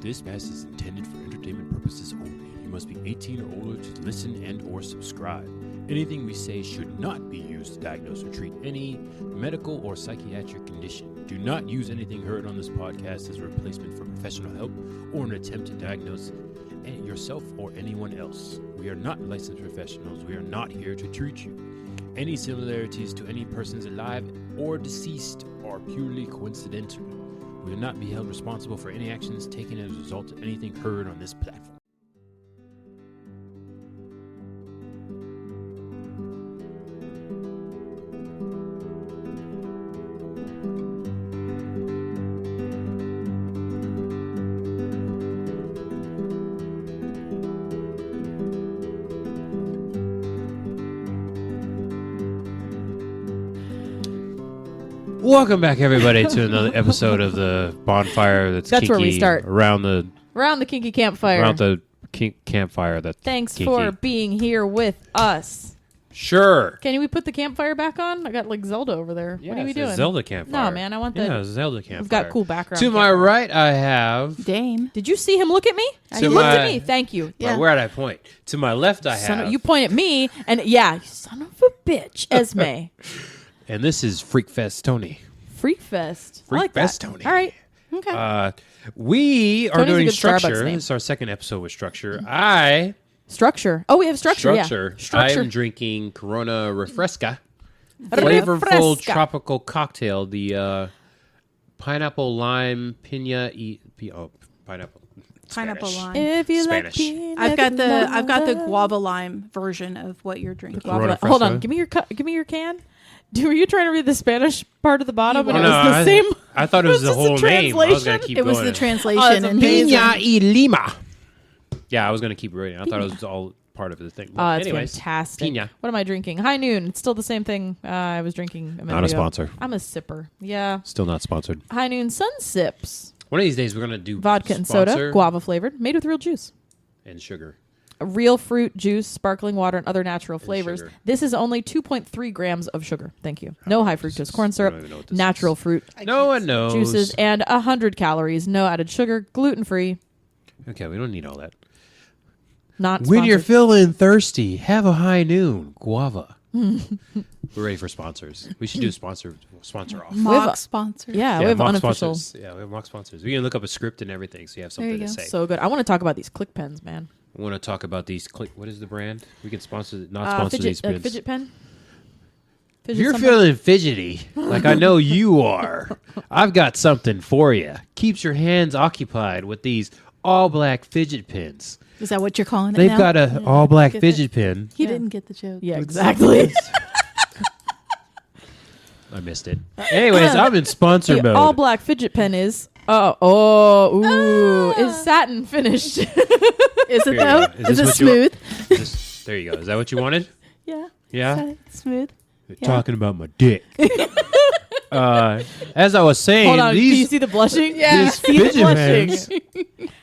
This podcast is intended for entertainment purposes only. You must be 18 or older to listen and or subscribe. Anything we say should not be used to diagnose or treat any medical or psychiatric condition. Do not use anything heard on this podcast as a replacement for professional help or an attempt to diagnose yourself or anyone else. We are not licensed professionals. We are not here to treat you. Any similarities to any persons alive or deceased are purely coincidental. We will not be held responsible for any actions taken as a result of anything heard on this platform. Welcome back, everybody, to another episode of the bonfire. That's kinky, where we start. Around the kinky campfire. Around the campfire. Thanks kinky. for being here with us. Sure. Can we put the campfire back on? I got like Zelda over there. Yeah, what are we it's a doing? Zelda campfire. No, man, I want the. Yeah, Zelda campfire. We've got cool background. To my right, I have. Dame. Did you see him look at me? He looked at me. Thank you. Yeah. Where did I point? To my left, I have. You point at me, and yeah, you son of a bitch, Esme. And this is Freak Fest Tony. Freak Fest. I Freak like Fest that. Tony. All right. Okay. We are Tony's a doing good Starbucks structure. name. This is our second episode with structure. Structure. Oh, we have structure. Structure. Yeah. I am drinking Corona Refresca. Refresca. Flavorful tropical cocktail. The pineapple lime pineapple. Pineapple Spanish. lime. If you Spanish. like I've got the guava lime version of what you're drinking. Corona Hold Fresca. on. Give me your can. Were you trying to read the Spanish part of the bottom? And Oh, it was no, the same. I thought it was the just a whole name. I was going to translation? keep It going. was the translation. Oh, that's and he's Piña y Lima. Yeah, I was going to keep reading. I thought it was all part of the thing. Oh, it's Anyways, fantastic. Piña. What am I drinking? High Noon. It's still the same thing I was drinking a minute Not a ago. sponsor. I'm a sipper. Yeah. Still not sponsored. High Noon Sun Sips. One of these days, we're going to do Vodka and sponsor soda, guava flavored, made with real juice. and sugar. Real fruit juice, sparkling water, and other natural flavors. sugar. This is only 2.3 grams of sugar. Thank you. No high fructose corn I syrup, don't even know what this natural is. fruit No one knows. juices, and 100 calories. No added sugar, gluten free. Okay, we don't need all that. Not When sponsored. you're feeling thirsty, have a High Noon guava. We're ready for sponsors. We should do a sponsor off. mock sponsor. Yeah, we have mock unofficial. sponsors. Yeah, we have mock sponsors. We can look up a script and everything, so you have There something you to go. say. So good. I want to talk about these click pens, man. I want to talk about these. What is the brand? We can sponsor, not sponsor these fidget, pens. fidget pen. If Fidget you're something? feeling fidgety, like I know you are, I've got something for you. Keeps your hands occupied with these all-black fidget pins. Is that what you're calling it They've now? got a all-black Get fidget pin. He Yeah. didn't get the joke. Yeah, exactly. I missed it. Anyways, I'm in sponsor The mode. all black fidget pen is is satin finished. Is it Here you though? go. Is it what you want? smooth? There you go. Is that what you wanted? Yeah. Yeah? Smooth. You're talking about my dick. As I was saying, Hold on, can you these see the blushing? these See the fidget blushing. pens.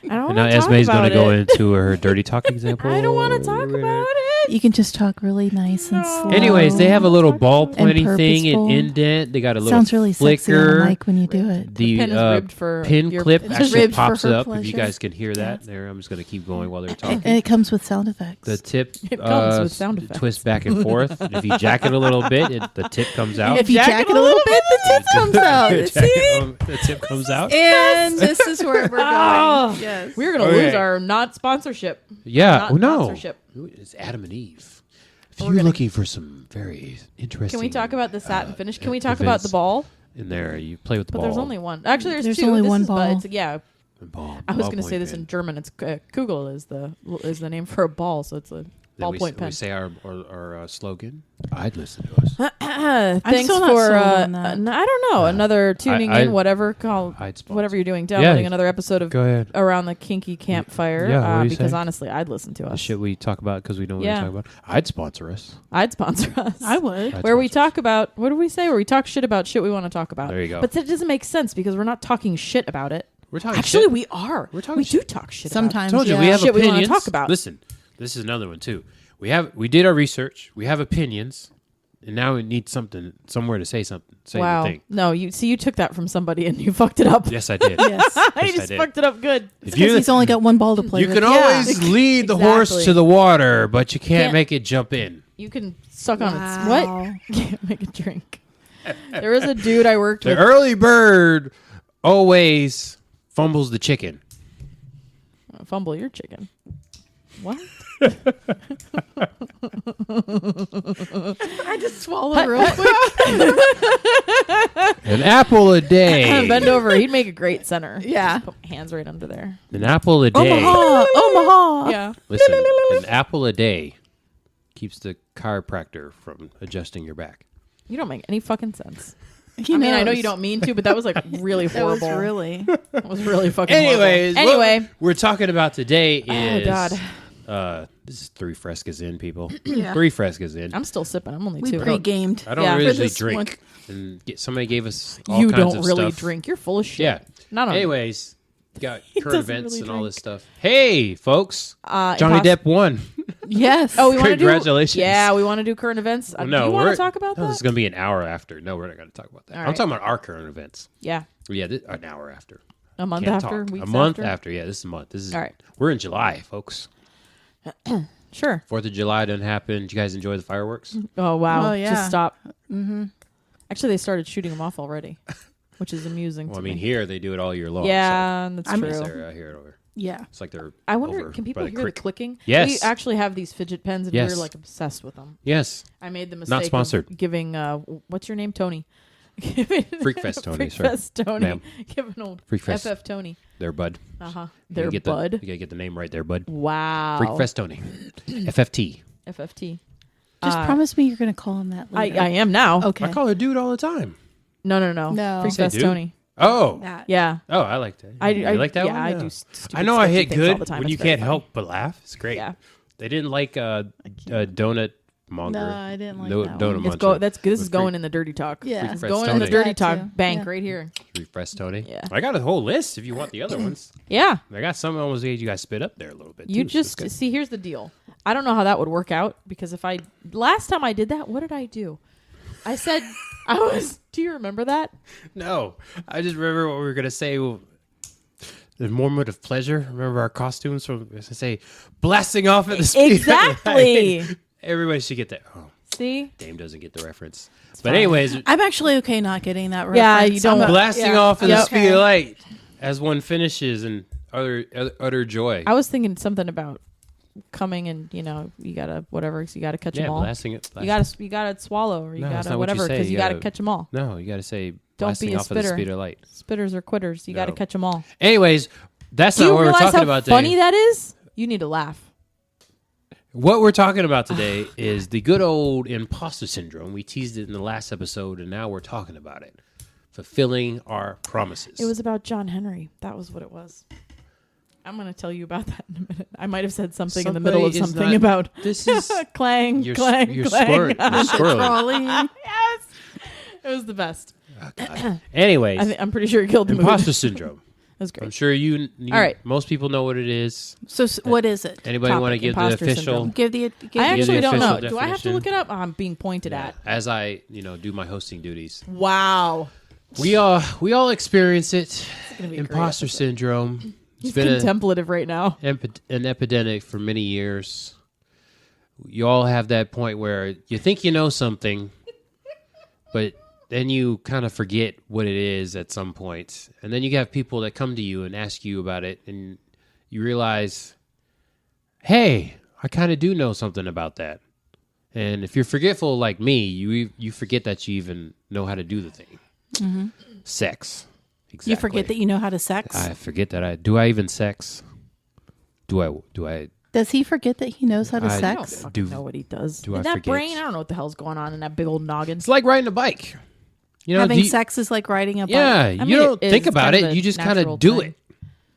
I don't And want now to talk Esme's about going to go it. into her dirty talk example. I don't want to talk about it. You can just talk really nice and slow. Anyways, they have a little ball And pointing thing, an purposeful. indent. They got a little Sounds really sexy on flicker. the mic when you do it. The pen is ribbed for pin your- clip it's actually ribbed for pops her up. If you pleasure. guys can hear that there, I'm just going to keep going while they're talking. And it comes with sound effects. The tip It comes with sound effects. twists back and forth. And if you jack it a little bit, the tip comes out. if you jack it a little bit, the tip comes out. The tip comes out. And this is where we're going. Oh. Yes. We're going to Okay. lose our not sponsorship. Yeah. Not Oh, no. sponsorship. It's Adam and Eve. If We're you're gonna- looking for some very interesting. Can we talk about the satin finish? Can we talk about events the ball? in there? You play with the But ball. there's only one. Actually, there's two. only This one is- but ball. it's- yeah, The ball. I was Ball going to say point this pen. in German. It's Kugel is the name for a ball, so it's a Then ballpoint pen. We say our slogan. I'd listen to us. Thanks still not for sold on that. I don't know, another tuning I- in, whatever call I'd sponsor. whatever you're doing, downloading Yeah. another episode of Go ahead. Around the Kinky Campfire. Yeah, what do you because say? honestly, I'd listen to The us. shit we talk about because we know what Yeah. we're talking about. I'd sponsor us. I'd sponsor us. I would. I'd Where we sponsor us. talk about what do we say? Where we talk shit about shit we want to talk about. There you go. But that doesn't make sense because we're not talking shit about it. We're talking Actually, shit. we are. We're talking we do shit. talk shit. Sometimes. Told you yeah. we have Shit we wanna opinions. talk about. Listen, this is another one too. We did our research. We have opinions. and now it needs somewhere to say something. Say Wow. the thing. No, you took that from somebody and you fucked it up. Yes, I did. Yes. I Yes, just I did. fucked it up good. If Because he's only got one ball to play you with. can always lead the horse Exactly. to the water, but you can't Can't- make it jump in. You can suck on its Wow. what? Can't make it drink. There was a dude I worked The with. early bird always fumbles the chicken. Fumble your chicken. What? I just swallowed real quick. An apple a day. Bend over. He'd make a great center. Yeah. Just put my hands right under there. An apple a day. Omaha. Yeah. Listen, an apple a day keeps the chiropractor from adjusting your back. You don't make any fucking sense. He I mean, I know knows. you don't mean to, but that was like really That was horrible. really. That was really fucking Anyways, horrible. Anyway. what we're talking about today is... God. this is 3 frescas in, people. Yeah. 3 frescas in. I'm still sipping. I'm only We 2. pre-gamed. I don't Yeah. For really this drink. And somebody gave us all You kinds don't of really stuff. drink. You're full of shit. Yeah. Not on. Anyways, got current doesn't events really and all drink. this stuff. Hey, folks. Johnny Imposter- Depp won. Yes. Oh, we want to do. Congratulations. Yeah, we want to do current events. Well, Do you want we're- to talk about no, that? This is going to be an hour after. No, we're not going to talk about that. All I'm right. talking about our current events. Yeah, Yeah, an hour after. a month Can't after. talk. Weeks a month after. Yeah, this is a month. This is All right. We're in July, folks. Sure. 4th of July didn't happen. Did you guys enjoy the fireworks? Oh wow. Oh, yeah. Just stop. Mm-hmm. Actually, they started shooting them off already, which is amusing. Well, to I mean, me. here they do it all year long. Yeah, that's I'm- true. So I hear it over. Yeah. It's like they're. I wonder, over can people by hear the creek. clicking? Yes. We actually have these fidget pens, and Yes. we're like obsessed with them. Yes. I made the mistake sponsored. of giving, what's your name, Tony? Freakfest Tony, sir. Freakfest Tony. Ma'am. Giving old Freakfest. FF Tony. They're Bud. Uh-huh. You They're gotta get Bud. You got to get the name right there, Bud. Wow. Freakfest Tony. FFT. FFT. Just promise me you're going to call him that I later. am now. Okay. I call her dude all the time. No. No. Say Freakfest dude? Tony. Oh. That. Yeah. Oh, I like that. I You like that yeah, one? I do stupid I know I sketchy hit things all good the time. when It's you very can't funny. help but laugh. It's great. Yeah. They didn't like donut monger. No, I didn't like No, that donut one. muncher. This is With going in the dirty talk. Yeah. It's Freakfest going in the Tony. dirty That talk too. bank Yeah. right here. Freakfest Tony. Yeah. I got a whole list if you want the other ones. Yeah. I got some almost you guys spit up there a little bit. You too, so it's just good. see. Here's the deal. I don't know how that would work out because if I last time I did that, what did I do? I said I was. Do you remember that? No, I just remember what we were gonna say. The moment of pleasure. Remember our costumes from? I was gonna say blasting off at the speed. Exactly. Everybody should get that. Oh, See. Dame doesn't get the reference. But fine. anyways, I'm actually okay not getting that reference. Yeah, you don't- blasting yeah. off at the Yep. speed of light as one finishes in utter joy. I was thinking something about coming and you gotta whatever. So you gotta catch Yeah, them all. blasting it. You gotta swallow or you No, that's gotta not what you whatever say. because You you gotta gotta- catch them all. No, you got to say Don't blasting be a off at the spitter. speed of light. Spitters or quitters. You gotta No. catch them all. Anyways, that's Do not you what we're realize talking how about funny today. that is? You need to laugh. What we're talking about today is the good old imposter syndrome. We teased it in the last episode, and now we're talking about it. Fulfilling our promises. It was about John Henry. That was what it was. I'm going to tell you about that in a minute. I might have said something in the middle of Somebody is something not- about This is clang, you're, clang, you're clang. squirting. You're squirreling. Crawling. Yes, it was the best. Oh, God. Anyways, I'm pretty sure it killed the movie. imposter syndrome. That's I'm great. sure you All right. most people know what it is. So what is it? Anybody want to Topic, give the imposter official? syndrome. Give the. Give I the- actually don't know. official Do I have to definition? look it up? I'm being pointed at. As I do my hosting duties. Wow. We all experience it. gonna be a great Imposter episode. syndrome. It's He's been contemplative right now. an epidemic for many years. You all have that point where you think you know something, but then you kind of forget what it is at some point. And then you have people that come to you and ask you about it, and you realize, hey, I kind of do know something about that. And if you're forgetful like me, you forget that you even know how to do the thing. Mm-hmm. Sex. Exactly. You forget that you know how to sex. I forget that do I even sex? Do I Does he forget that he knows how to I- I don't sex? fucking Do- know what he does. do I In that forget? brain, I don't know what the hell's going on in that big old noggin. It's like riding a bike. You know, Having sex is like riding a bike. Yeah, mean, you don't it is. think It's about kind of it. a You just kind natural of do thing. it.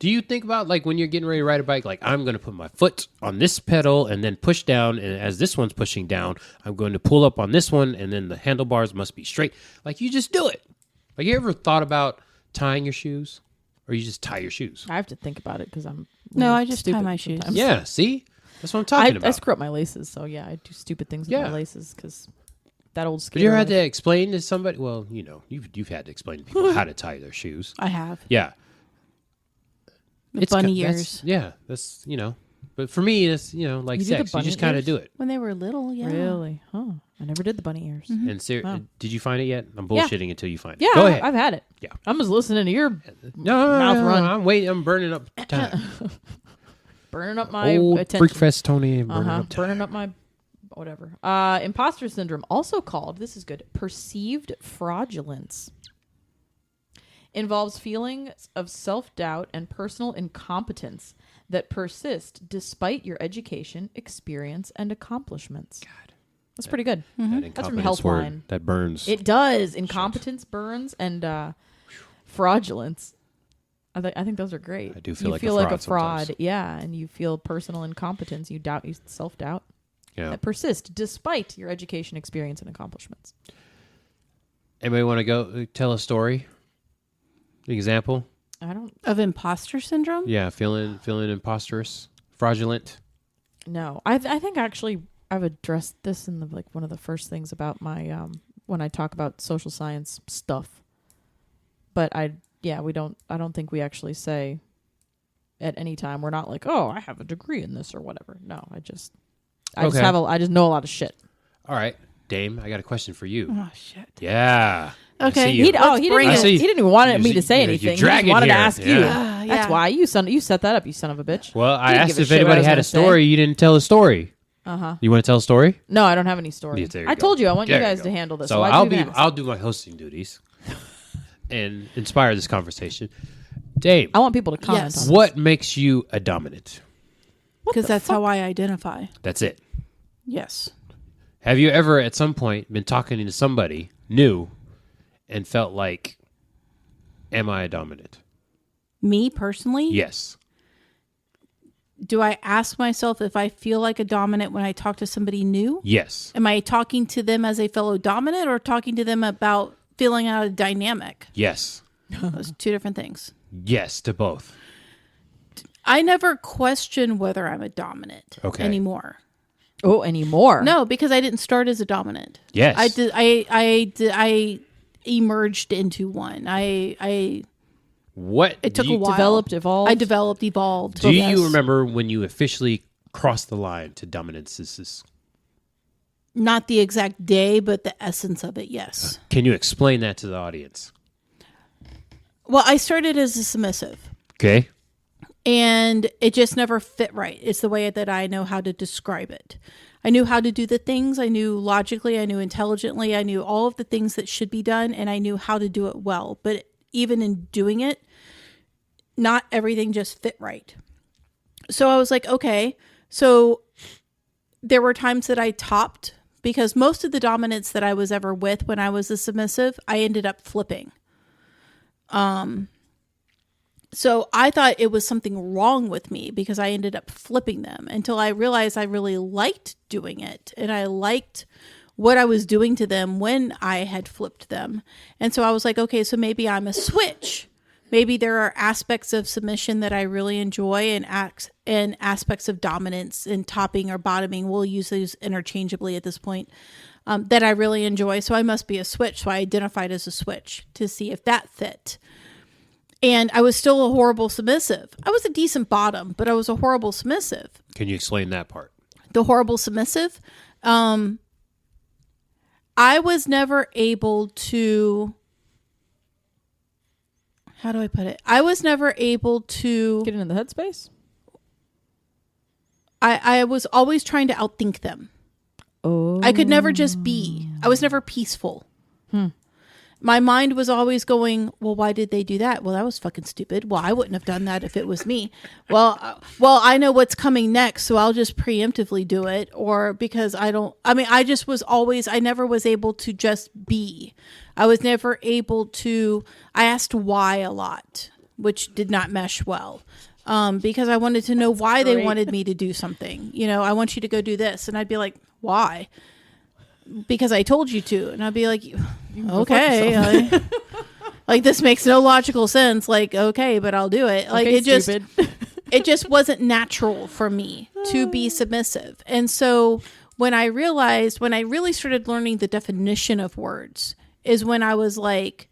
Do you think about like when you're getting ready to ride a bike, like I'm going to put my foot on this pedal and then push down, and as this one's pushing down, I'm going to pull up on this one, and then the handlebars must be straight. Like you just do it. Like you ever thought about tying your shoes, or you just tie your shoes? I have to think about it because I'm No, really I just tie stupid my shoes. sometimes. Yeah, see, that's what I'm talking I about. screw up my laces, so yeah, I do stupid things with Yeah. my laces because that old But skater. you ever had life. to explain to somebody? Well, you've had to explain to people how to tie their shoes. I have. Yeah. The bunny that's- ears. Yeah, that's But for me, it's like You do the sex. You bunny just kind of ears? do it. When they were little, yeah. Really? Huh. I never did the bunny ears. And Wow. did you find it yet? I'm Yeah. bullshitting until you find it. Yeah, Go ahead. I've had it. Yeah. I'm just listening to your no, mouth run. I'm waiting. I'm burning up time. burning up my Old attention. Freakfest Tony burning up time. Burning up my whatever. Imposter syndrome, also called, this is good, perceived fraudulence. Involves feelings of self-doubt and personal incompetence that persist despite your education, experience, and accomplishments. God. That's pretty good. That That's from incompetence word, Healthline. that burns. It does. Incompetence burns and fraudulence. I think those are great. I do feel you like feel a like a fraud fraud. sometimes. Yeah, and you feel personal incompetence. You self-doubt Yeah. that persist despite your education, experience, and accomplishments. Anybody want to go tell a story? Example? I don't Of imposter syndrome? Yeah, feeling imposterous, fraudulent. know. I think actually I've addressed this in one of the first things about my when I talk about social science stuff. But I don't think we actually say at any time, we're not like, oh, I have a degree in this or whatever. No, I just Okay. I just know a lot of shit. All right, Dame, I got a question for you. Oh, shit. Yeah. I Okay, see you. He Let's didn't bring even, it. I see. he didn't even want me You- to say you're anything. He just dragging wanted to here. ask you. Yeah. That's why you set that up, you son of a bitch. Well, I You didn't asked give a if shit what I anybody was had gonna a story. You didn't tell a story. Uh-huh. You want to tell a story? No, I don't have any story. Yeah, there you I go. told you I want There you you guys go. to handle this. So why'd you even ask? I'll do my hosting duties and inspire this conversation. Dame, I want people to comment Yes. on what makes you a dominant? Because that's how I identify. That's it. Yes. Have you ever at some point been talking to somebody new and felt like, am I a dominant? Me personally? Yes. Do I ask myself if I feel like a dominant when I talk to somebody new? Yes. Am I talking to them as a fellow dominant or talking to them about filling out a dynamic? Yes. Those two different things. Yes to both. I never question whether I'm a dominant Okay. anymore. Oh, anymore? No, because I didn't start as a dominant. Yes. I did. I emerged into one. What It took do you, a while. Developed, evolved. I developed, evolved. Do Yes. you remember when you officially crossed the line to dominance? Not the exact day, but the essence of it. Yes. Can you explain that to the audience? Well, I started as a submissive. Okay. And it just never fit right. It's the way that I know how to describe it. I knew how to do the things. I knew logically. I knew intelligently. I knew all of the things that should be done, and I knew how to do it well. But even in doing it, not everything just fit right. So I was like, okay. So there were times that I topped, because most of the dominants that I was ever with when I was a submissive, I ended up flipping. So I thought it was something wrong with me because I ended up flipping them, until I realized I really liked doing it and I liked what I was doing to them when I had flipped them. And so I was like, okay, so maybe I'm a switch. Maybe there are aspects of submission that I really enjoy, and aspects of dominance and topping or bottoming. We'll use those interchangeably at this point. That I really enjoy. So I must be a switch. So I identified as a switch to see if that fit. And I was still a horrible submissive. I was a decent bottom, but I was a horrible submissive. Can you explain that part? The horrible submissive. I was never able to, how do I put it? I was never able to, Get into the headspace? I was always trying to outthink them. Oh. I could never just be. I was never peaceful. My mind was always going, well, why did they do that? Well, that was fucking stupid. Well, I wouldn't have done that if it was me. Well, I know what's coming next, so I'll just preemptively do it. Or because I never was able to just be. I was never able to, I asked why a lot, which did not mesh well. Because I wanted to know why they wanted me to do something. You know, I want you to go do this. And I'd be like, why? Because I told you to. And I'd be like, okay. Like this makes no logical sense. Like, okay, but I'll do it. Like, Okay, it just wasn't natural for me to be submissive. And so when I really started learning the definition of words is when I was like,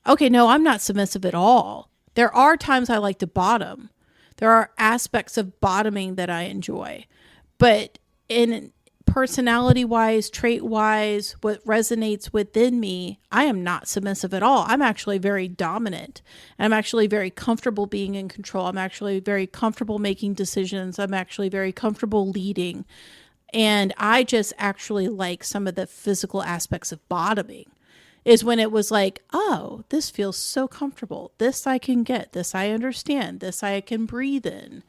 okay, no, I'm not submissive at all. There are times I like to bottom. There are aspects of bottoming that I enjoy. But in personality-wise, trait-wise, what resonates within me, I am not submissive at all. I'm actually very dominant. I'm actually very comfortable being in control. I'm actually very comfortable making decisions. I'm actually very comfortable leading. And I just actually like some of the physical aspects of bottoming. Is when it was like, oh, this feels so comfortable. This I can get. This I understand. This I can breathe in.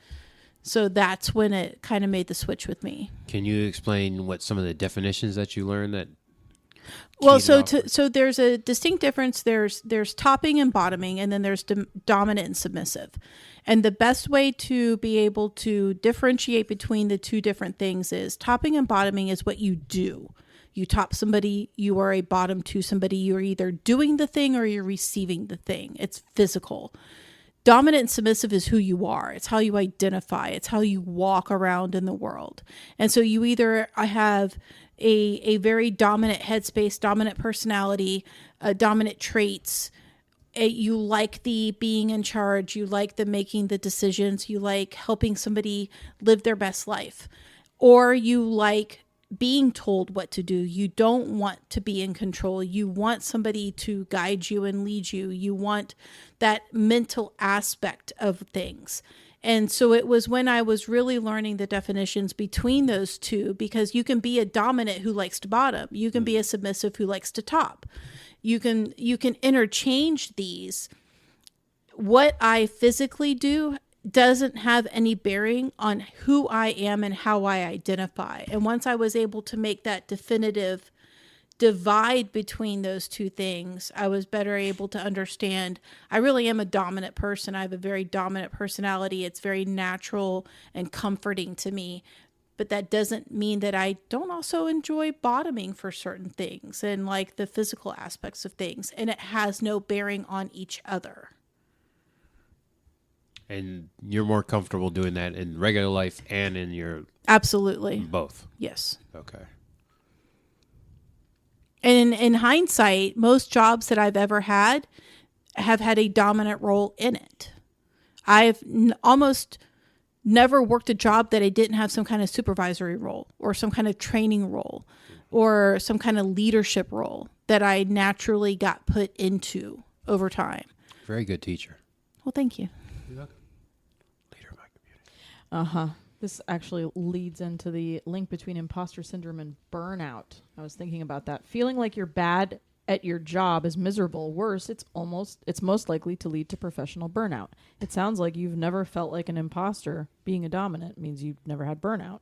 So that's when it kind of made the switch with me. Can you explain what some of the definitions that you learned that? Well, so there's a distinct difference. There's topping and bottoming, and then there's dominant and submissive. And the best way to be able to differentiate between the two different things is topping and bottoming is what you do. You top somebody, you are a bottom to somebody. You're either doing the thing or you're receiving the thing. It's physical. Dominant and submissive is who you are. It's how you identify. It's how you walk around in the world. And so you either have a very dominant headspace, dominant personality, dominant traits. You like the being in charge. You like the making the decisions. You like helping somebody live their best life. Or you like being told what to do. You don't want to be in control. You want somebody to guide you and lead you. You want that mental aspect of things. And so it was when I was really learning the definitions between those two, because you can be a dominant who likes to bottom. You can be a submissive who likes to top. You can interchange these. What I physically do doesn't have any bearing on who I am and how I identify. And once I was able to make that definitive divide between those two things, I was better able to understand I really am a dominant person. I have a very dominant personality. It's very natural and comforting to me. But that doesn't mean that I don't also enjoy bottoming for certain things and like the physical aspects of things. And it has no bearing on each other. And you're more comfortable doing that in regular life and in your... Absolutely. Both? Yes. Okay. And in hindsight, most jobs that I've ever had have had a dominant role in it. I've almost never worked a job that I didn't have some kind of supervisory role or some kind of training role or some kind of leadership role that I naturally got put into over time. Very good teacher. Well, thank you. You're welcome. Leader of my community. This actually leads into the link between imposter syndrome and burnout. I was thinking about that. Feeling like you're bad at your job is miserable. Worse, it's most likely to lead to professional burnout. It sounds like you've never felt like an imposter. Being a dominant means you've never had burnout.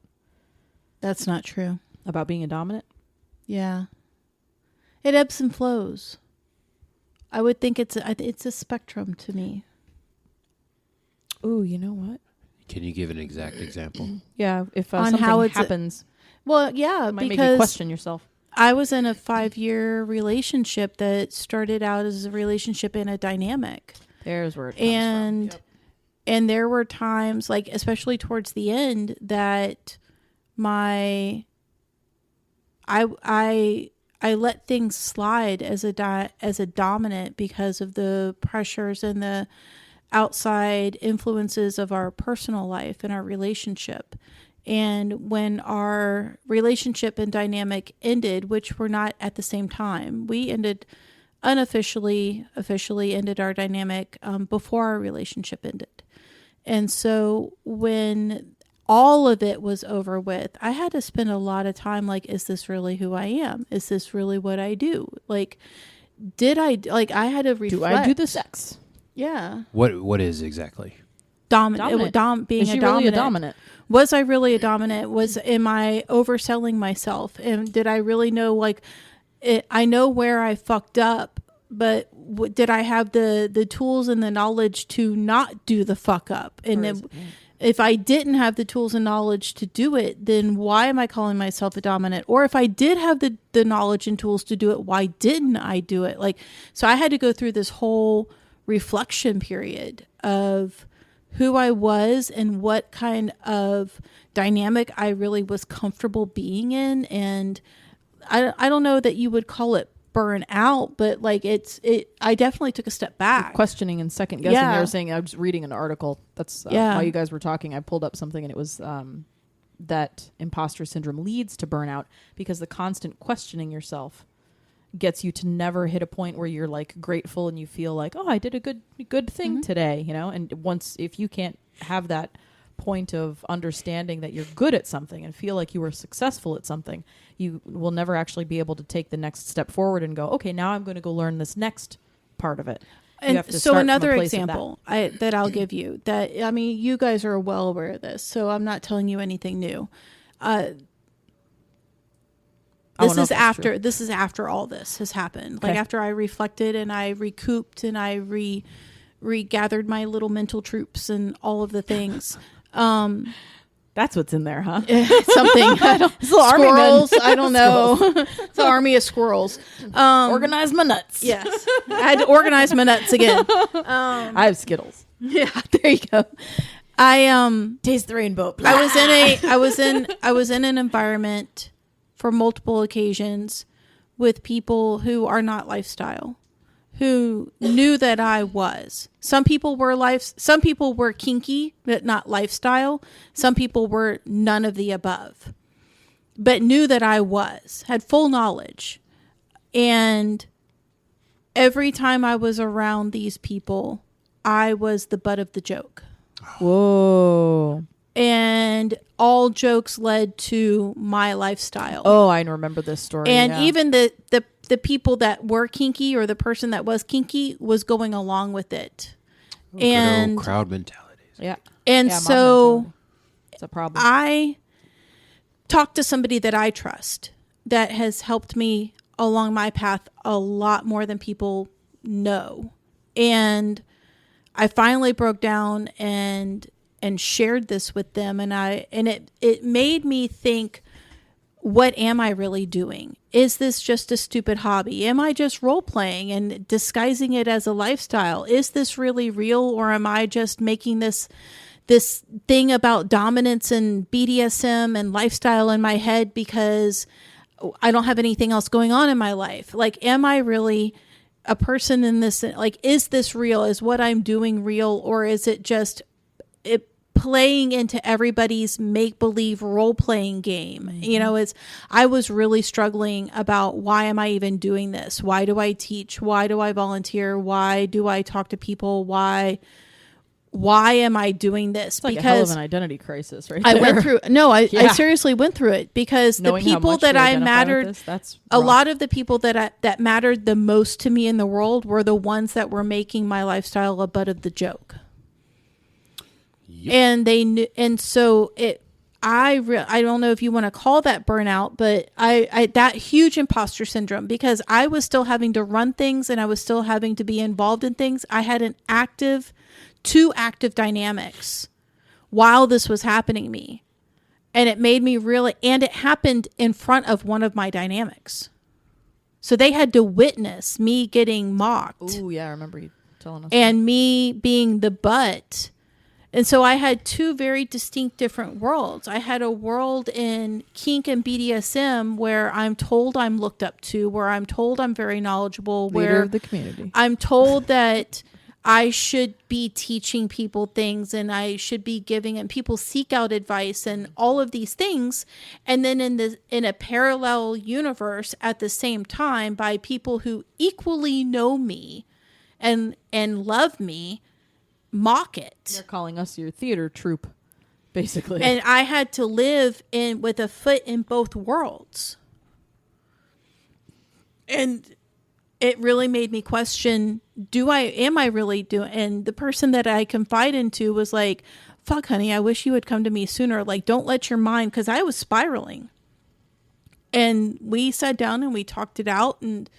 That's not true. About being a dominant? Yeah. It ebbs and flows. I would think it's a spectrum to me. Ooh, you know what? Can you give an exact example? Yeah, if On something how it's happens, well, yeah, it might make because you question yourself. I was in a 5-year relationship that started out as a relationship in a dynamic. There's where it comes from. Yep. And there were times, like especially towards the end, that I let things slide as a dominant because of the pressures and the outside influences of our personal life and our relationship. And when our relationship and dynamic ended, which were not at the same time, we ended officially ended our dynamic before our relationship ended. And so when all of it was over with, I had to spend a lot of time like, is this really who I am? Is this really what I do? Like, I had to reflect. Do I do the sex? Yeah. What is exactly? Dominant. Being is she a dominant. really a dominant? Was I really a dominant? Am I overselling myself? And did I really know, I know where I fucked up, but did I have the tools and the knowledge to not do the fuck up? And if I didn't have the tools and knowledge to do it, then why am I calling myself a dominant? Or if I did have the knowledge and tools to do it, why didn't I do it? So I had to go through this whole reflection period of who I was and what kind of dynamic I really was comfortable being in. And I don't know that you would call it burn out, but like I definitely took a step back. Questioning and second guessing. They were saying, I was reading an article. That's while you guys were talking, I pulled up something and it was that imposter syndrome leads to burnout because the constant questioning yourself gets you to never hit a point where you're like grateful and you feel like, oh, I did a good thing today, you know? And if you can't have that point of understanding that you're good at something and feel like you were successful at something, you will never actually be able to take the next step forward and go, okay, now I'm going to go learn this next part of it. And so another example that I'll give you that, I mean, you guys are well aware of this, so I'm not telling you anything new. This is after all this has happened. Okay. Like after I reflected and I recouped and I regathered my little mental troops and all of the things. That's what's in there, huh? Something. Squirrels. I don't know. It's an army of squirrels. Organize my nuts. Yes. I had to organize my nuts again. I have Skittles. Yeah, there you go. I taste the rainbow. I was in an environment for multiple occasions with people who are not lifestyle, who knew that I was. Some people were kinky, but not lifestyle. Some people were none of the above, but knew that I had full knowledge. And every time I was around these people, I was the butt of the joke. Whoa. And all jokes led to my lifestyle. Oh, I remember this story. And even the people that were kinky or the person that was kinky was going along with it. And crowd mentalities. Yeah. And so it's a problem. I talked to somebody that I trust that has helped me along my path a lot more than people know. And I finally broke down and shared this with them, and it made me think, what am I really doing? Is this just a stupid hobby? Am I just role playing and disguising it as a lifestyle? Is this really real, or am I just making this thing about dominance and BDSM and lifestyle in my head because I don't have anything else going on in my life? Like, am I really a person in this? Like, is this real? Is what I'm doing real, or is it just playing into everybody's make-believe role-playing game? Mm-hmm. You know, I was really struggling about, why am I even doing this? Why do I teach? Why do I volunteer? Why do I talk to people? Why am I doing this? It's like because a hell of an identity crisis, right? I went through, I seriously went through it, because knowing the people that I mattered, a lot of the people that mattered the most to me in the world were the ones that were making my lifestyle a butt of the joke. Yep. And they knew, and so I don't know if you want to call that burnout, but I that huge imposter syndrome, because I was still having to run things and I was still having to be involved in things. I had two active dynamics while this was happening to me. And it made me and it happened in front of one of my dynamics. So they had to witness me getting mocked. Oh yeah, I remember you telling us. And me being the butt. And so I had two very distinct different worlds. I had a world in kink and BDSM where I'm told I'm looked up to, where I'm told I'm very knowledgeable, leader of the community. I'm told that I should be teaching people things and I should be giving, and people seek out advice and all of these things. And then in a parallel universe at the same time, by people who equally know me and love me, mock it. They're calling us your theater troupe, basically. And I had to live with a foot in both worlds. And it really made me question, am I really doing? And the person that I confide into was like, fuck, honey, I wish you had come to me sooner. Like, don't let your mind, because I was spiraling. And we sat down and we talked it out, and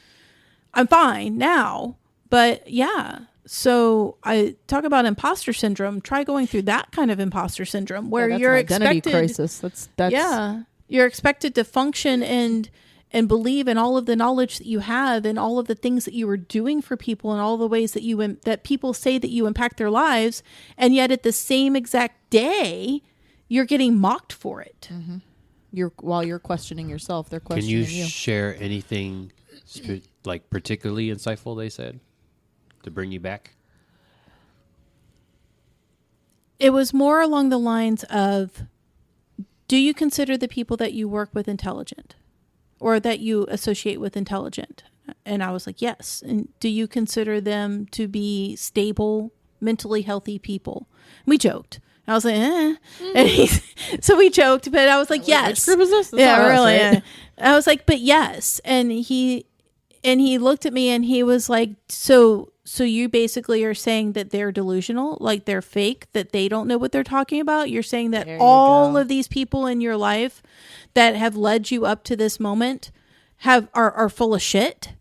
I'm fine now. But yeah. So I talk about imposter syndrome. Try going through that kind of imposter syndrome where that's you're an identity expected. Crisis. That's you're expected to function and and believe in all of the knowledge that you have and all of the things that you are doing for people and all the ways that that people say that you impact their lives. And yet at the same exact day, you're getting mocked for it. Mm-hmm. While you're questioning yourself, they're questioning Can you share anything like particularly insightful they said to bring you back? It was more along the lines of, do you consider the people that you work with intelligent or that you associate with intelligent? And I was like, yes. And do you consider them to be stable, mentally healthy people? We joked. I was like, And so we joked, but I was like, yes. Which group is this? That's Yeah, not us, really. right? I was like, but yes. And he looked at me and he was like, so you basically are saying that they're delusional, like they're fake, that they don't know what they're talking about. You're saying that all of these people in your life that have led you up to this moment are full of shit,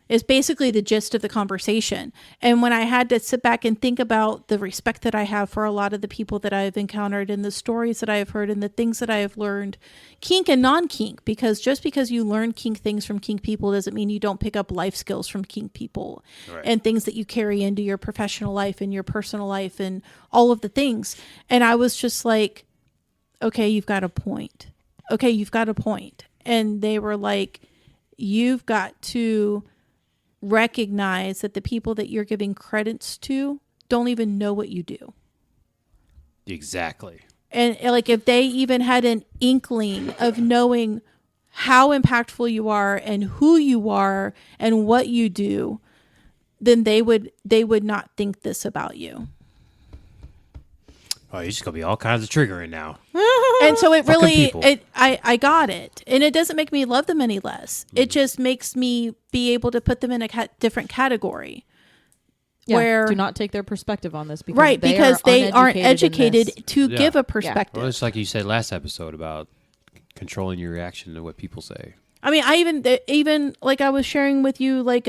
is basically the gist of the conversation. And when I had to sit back and think about the respect that I have for a lot of the people that I've encountered and the stories that I have heard and the things that I have learned, kink and non-kink, because just because you learn kink things from kink people doesn't mean you don't pick up life skills from kink people. Right. And things that you carry into your professional life and your personal life and all of the things. And I was just like, okay, you've got a point. Okay, you've got a point. And they were like, you've got to recognize that the people that you're giving credits to don't even know what you do. Exactly. And like if they even had an inkling of knowing how impactful you are and who you are and what you do, then they would not think this about you. Oh, you're just gonna be all kinds of triggering now. And so it really, people. I got it. And it doesn't make me love them any less. It just makes me be able to put them in a different category. Yeah, where do not take their perspective on this, because right, because they aren't educated to Yeah. give a perspective. Well, it's like you said last episode about controlling your reaction to what people say. I mean, I even like I was sharing with you like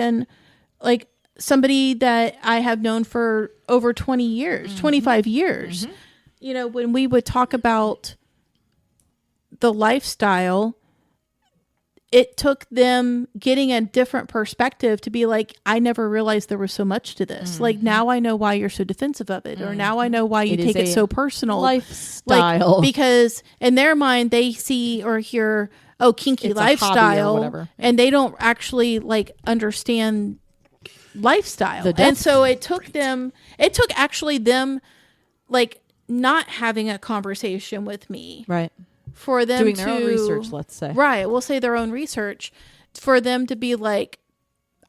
somebody that I have known for over 20 years, 25 years. Mm-hmm. You know, when we would talk about the lifestyle, it took them getting a different perspective to be like, I never realized there was so much to this. Mm-hmm. Like, now I know why you're so defensive of it, or now I know why you take it so personal. Lifestyle. Like, because in their mind, they see or hear, oh, kinky it's lifestyle, and they don't actually like understand lifestyle. And so it took actually them like not having a conversation with me. Right. For them doing their own research, let's say. Right. We'll say their own research, for them to be like,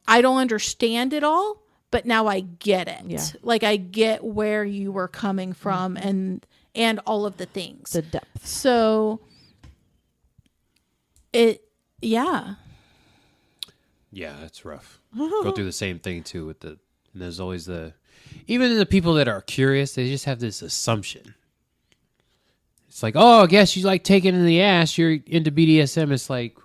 I don't understand it all, but now I get it. Yeah. Like I get where you were coming from and all of the things. The depth. So yeah, it's rough. Go through the same thing too and there's always even the people that are curious, they just have this assumption. It's like, oh, I guess you like taking in the ass, you're into BDSM. It's like,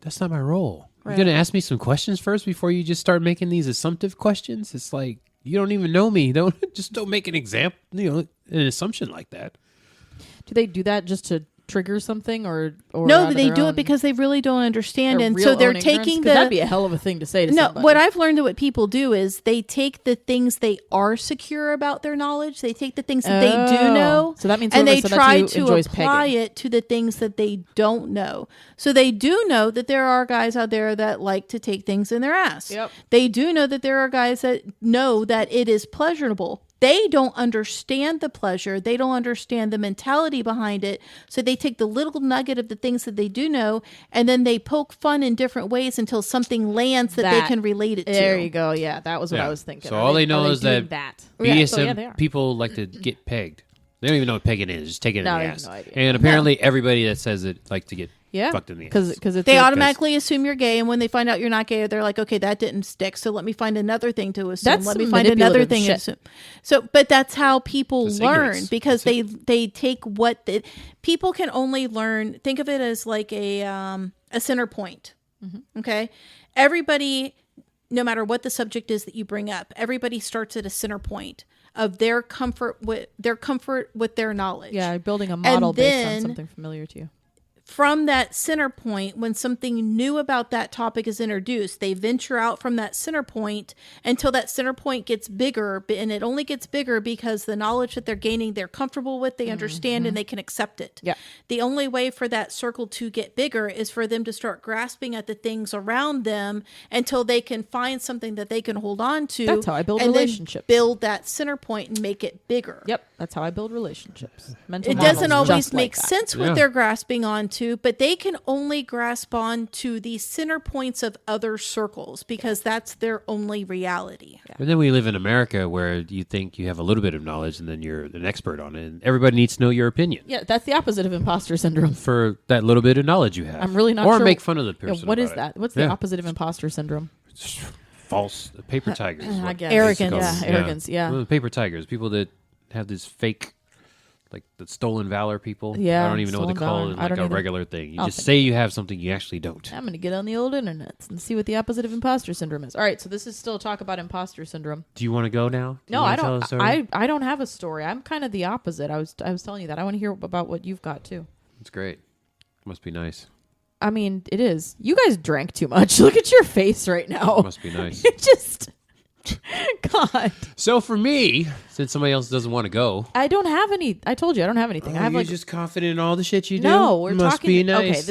that's not my role. Right. You're going to ask me some questions first before you just start making these assumptive questions? It's like, you don't even know me. Don't make an example, an assumption like that. Do they do that just to trigger something or no, they do it because they really don't understand, and so they're taking that'd be a hell of a thing to say to somebody. What I've learned that what people do is they take the things they are secure about their knowledge, they take the things that they do know, so that means and they try to apply it to the things that they don't know. So they do know that there are guys out there that like to take things in their ass. Yep. They do know that there are guys that know that it is pleasurable. They don't understand the pleasure. They don't understand the mentality behind it. So they take the little nugget of the things that they do know, and then they poke fun in different ways until something lands that they can relate it to. There you go. Yeah, that was what I was thinking. So all they know is that BDSM people like to get pegged. They don't even know what pegging is. Just take it in the ass. No idea. And apparently everybody that says it like to get fucked in the ass. Because they automatically assume you're gay, and when they find out you're not gay, they're like, okay, that didn't stick, so let me find another thing to assume. Let me find another thing to assume. So, but that's how people learn, because they take what people can only learn. Think of it as like a center point. Mm-hmm. Okay, everybody, no matter what the subject is that you bring up, everybody starts at a center point of their comfort with their knowledge. Yeah, building a model based on something familiar to you. from that center point, when something new about that topic is introduced, they venture out from that center point until that center point gets bigger. And it only gets bigger because the knowledge that they're gaining, they're comfortable with, they understand, and they can accept it. Yeah. The only way for that circle to get bigger is for them to start grasping at the things around them until they can find something that they can hold on to. That's how I build and relationships. Then build that center point and make it bigger. Yep, that's how I build relationships. Mental It models doesn't just always like make that. sense what they're grasping onto, but they can only grasp on to the center points of other circles because that's their only reality. Yeah. And then we live in America where you think you have a little bit of knowledge and then you're an expert on it. And everybody needs to know your opinion Yeah, that's the opposite of imposter syndrome. for that little bit of knowledge you have. I'm really not or sure. make fun of the Yeah, person. what is about it. that? What's the Yeah. opposite of imposter syndrome? False paper tigers. is I what guess. they used to Arrogance. call Yeah, them. arrogance, yeah. Well, paper tigers, people that have this fake, like the stolen valor people. Yeah, I don't even know what to stolen call valor. it. I Like don't a either. regular thing. You I'll just think say you have something you actually don't. I'm going to get on the old internet and see what the opposite of imposter syndrome is. All right, so this is still talk about imposter syndrome. Do you want to go now? Do you No, wanna I tell don't. a story? I don't have a story. I'm kind of the opposite. I was telling you that. I want to hear about what you've got too. It's great. Must be nice. I mean, it is. You guys drank too much. Look at your face right now. Must be nice. It just God. So for me, since somebody else doesn't want to go, I don't have any. I told you I don't have anything. I have you're like just confident in all the shit you do. no. We're Must talking. be nice. Okay,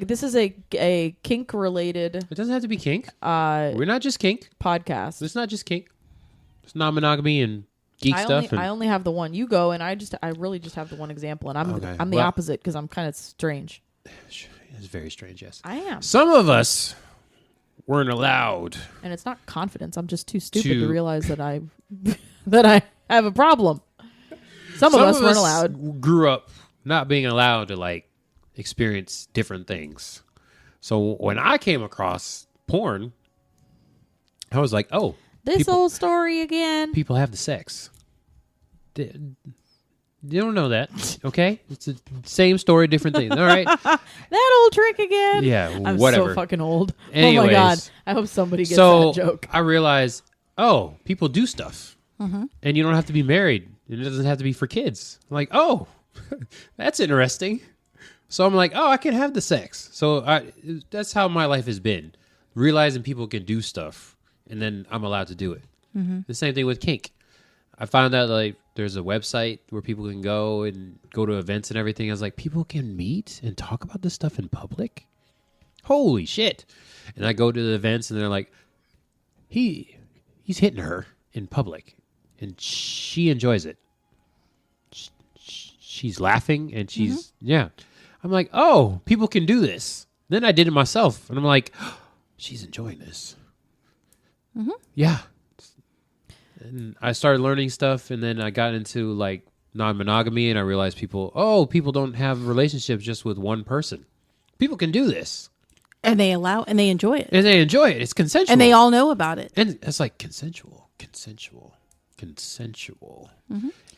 this is a kink related It doesn't have to be kink. We're not just kink. podcast. It's not just kink. It's non-monogamy and geek stuff. I only have the one. You go, and I really just have the one example, and Okay, I'm the well- opposite because I'm kind of strange. It's very strange, yes. I am, Some of us weren't allowed. and it's not confidence. I'm just too stupid to To- realize that I that I have a problem. Some of us weren't allowed. Grew up not being allowed to like experience different things. So when I came across porn, I was like, "Oh, This old story again. people have the sex." You don't know that, okay? It's the same story, different thing. All right, That old trick again. yeah, I'm whatever. so fucking old. Oh my Anyways, god! I hope somebody gets so that joke. I realized, oh, people do stuff, Mm-hmm. and you don't have to be married. It doesn't have to be for kids. I'm like, oh, that's interesting. So I'm like, oh, I can have the sex. So that's how my life has been, realizing people can do stuff, and then I'm allowed to do it. Mm-hmm. The same thing with kink. I found out like there's a website where people can go to events and everything. I was like, people can meet and talk about this stuff in public. Holy shit! And I go to the events and they're like, he's hitting her in public, and she enjoys it. She's laughing and she's yeah. I'm like, oh, people can do this. Then I did it myself, and I'm like, oh, she's enjoying this. Yeah. And I started learning stuff, and then I got into like non-monogamy, and I realized people don't have relationships just with one person. People can do this, And they enjoy it. and they enjoy it. It's consensual, And they all know about it. and it's like consensual.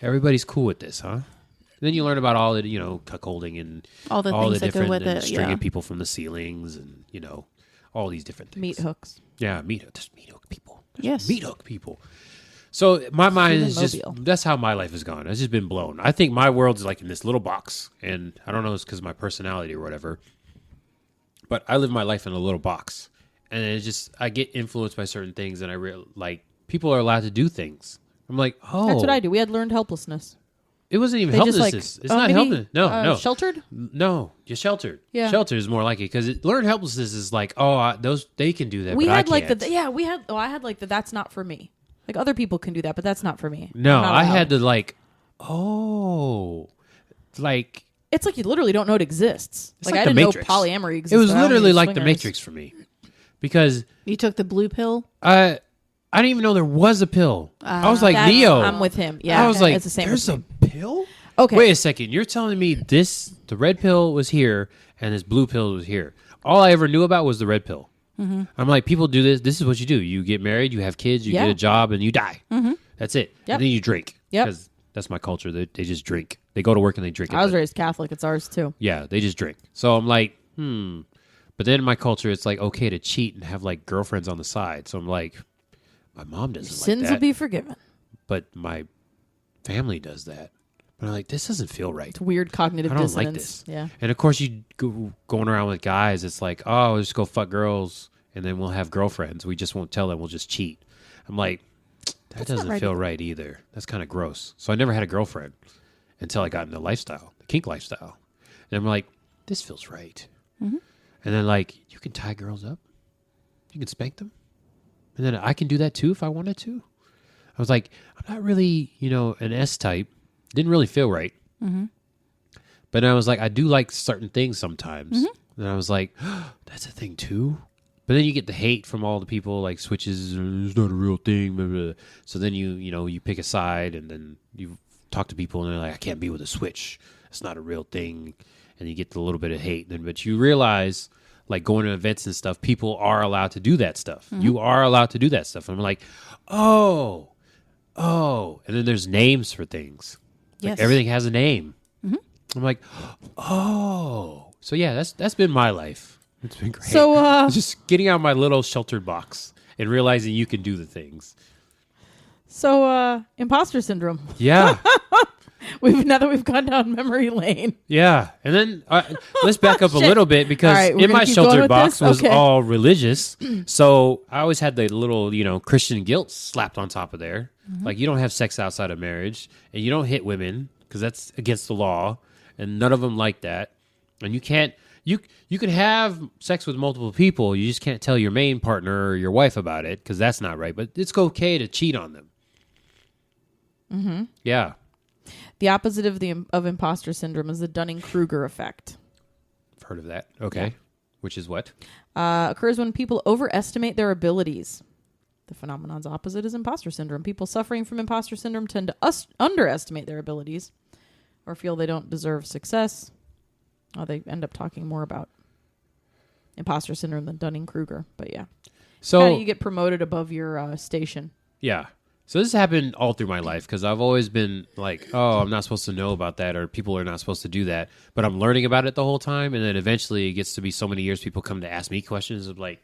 Everybody's cool with this, huh? Then you learn about all the cuckolding and All the things that go different with and it, stringing yeah. people from the ceilings, and all these different things. Meat hooks. Yeah, meat hook people. Yes. Meat hook people. So my mind Human is just, mobile. that's how my life has gone. It's just been blown. I think my world's like in this little box, and I don't know if it's because of my personality or whatever, but I live my life in a little box, and it's just, I get influenced by certain things, and like people are allowed to do things. I'm like, oh. That's what I do. We had learned helplessness. It wasn't even They just helplessness. like It's not maybe, helpless. No. Sheltered. No, you're sheltered. Yeah. Sheltered is more like it, because learned helplessness is like, they can do that, We but I had like can't. I had like the that's not for me. Like other people can do that, but that's not for me. No, I'm not I allowed. had to like, like It's like you literally don't know it exists. It's Like like I The didn't Matrix. know polyamory exists. it was but I don't literally need like the swingers. Matrix for me, because You took the blue pill. I didn't even know there was a pill. I was like That's- Neo. I'm with him. Yeah, I was like, it's the same. there's with a me. pill. Okay. Wait a second. You're telling me the red pill was here and this blue pill was here. All I ever knew about was the red pill. Mm-hmm. I'm like, people do this. This is what you do. You get married, you have kids, you Yeah. get a job, and you die. Mm-hmm. That's it. Yep. And then you drink. Yep. Because that's my culture. They just drink. They go to work and they drink. I was But- raised Catholic. It's ours too. Yeah, they just drink. So I'm like, But then in my culture, it's like okay to cheat and have like girlfriends on the side. So I'm like, my mom doesn't like Sins that. will be forgiven. But my family does that. But I'm like, this doesn't feel right. It's weird cognitive I don't dissonance. like this. Yeah. And of course, you going around with guys. It's like, oh, we'll just go fuck girls, and then we'll have girlfriends. We just won't tell them. We'll just cheat. I'm like, that doesn't feel right either. That's kind of gross. So I never had a girlfriend until I got into the kink lifestyle. And I'm like, this feels right. Mm-hmm. And then like, you can tie girls up. You can spank them. And then I can do that too if I wanted to. I was like, I'm not really, an S type. Didn't really feel right. Mm-hmm. But I was like, I do like certain things sometimes. Mm-hmm. And I was like, oh, that's a thing too. But then you get the hate from all the people, like switches, it's not a real thing. Blah, blah. So then you pick a side, and then you talk to people, and they're like, I can't be with a switch. It's not a real thing. And you get a little bit of hate. But you realize, like going to events and stuff, people are allowed to do that stuff. Mm-hmm. You are allowed to do that stuff. And I'm like, oh. And then there's names for things. Like yes. Everything has a name. Mm-hmm. I'm like, oh. So yeah, that's been my life. It's been great. So just getting out of my little sheltered box and realizing you can do the things. So imposter syndrome. Yeah. Now that we've gone down memory lane. Yeah. And then let's back up a little bit because right, in my sheltered box was okay. all religious. So I always had the little, Christian guilt slapped on top of there. Mm-hmm. Like you don't have sex outside of marriage and you don't hit women because that's against the law and none of them like that. And you can't, you can have sex with multiple people. You just can't tell your main partner or your wife about it because that's not right. But it's okay to cheat on them. Mm-hmm. Yeah. The opposite of imposter syndrome is the Dunning-Kruger effect. I've heard of that. Okay. Yeah. Which is what? Occurs when people overestimate their abilities. The phenomenon's opposite is imposter syndrome. People suffering from imposter syndrome tend to underestimate their abilities or feel they don't deserve success. They end up talking more about imposter syndrome than Dunning-Kruger. But yeah. So kinda you get promoted above your station. Yeah. So this happened all through my life because I've always been like, oh, I'm not supposed to know about that or people are not supposed to do that. But I'm learning about it the whole time. And then eventually it gets to be so many years people come to ask me questions of like,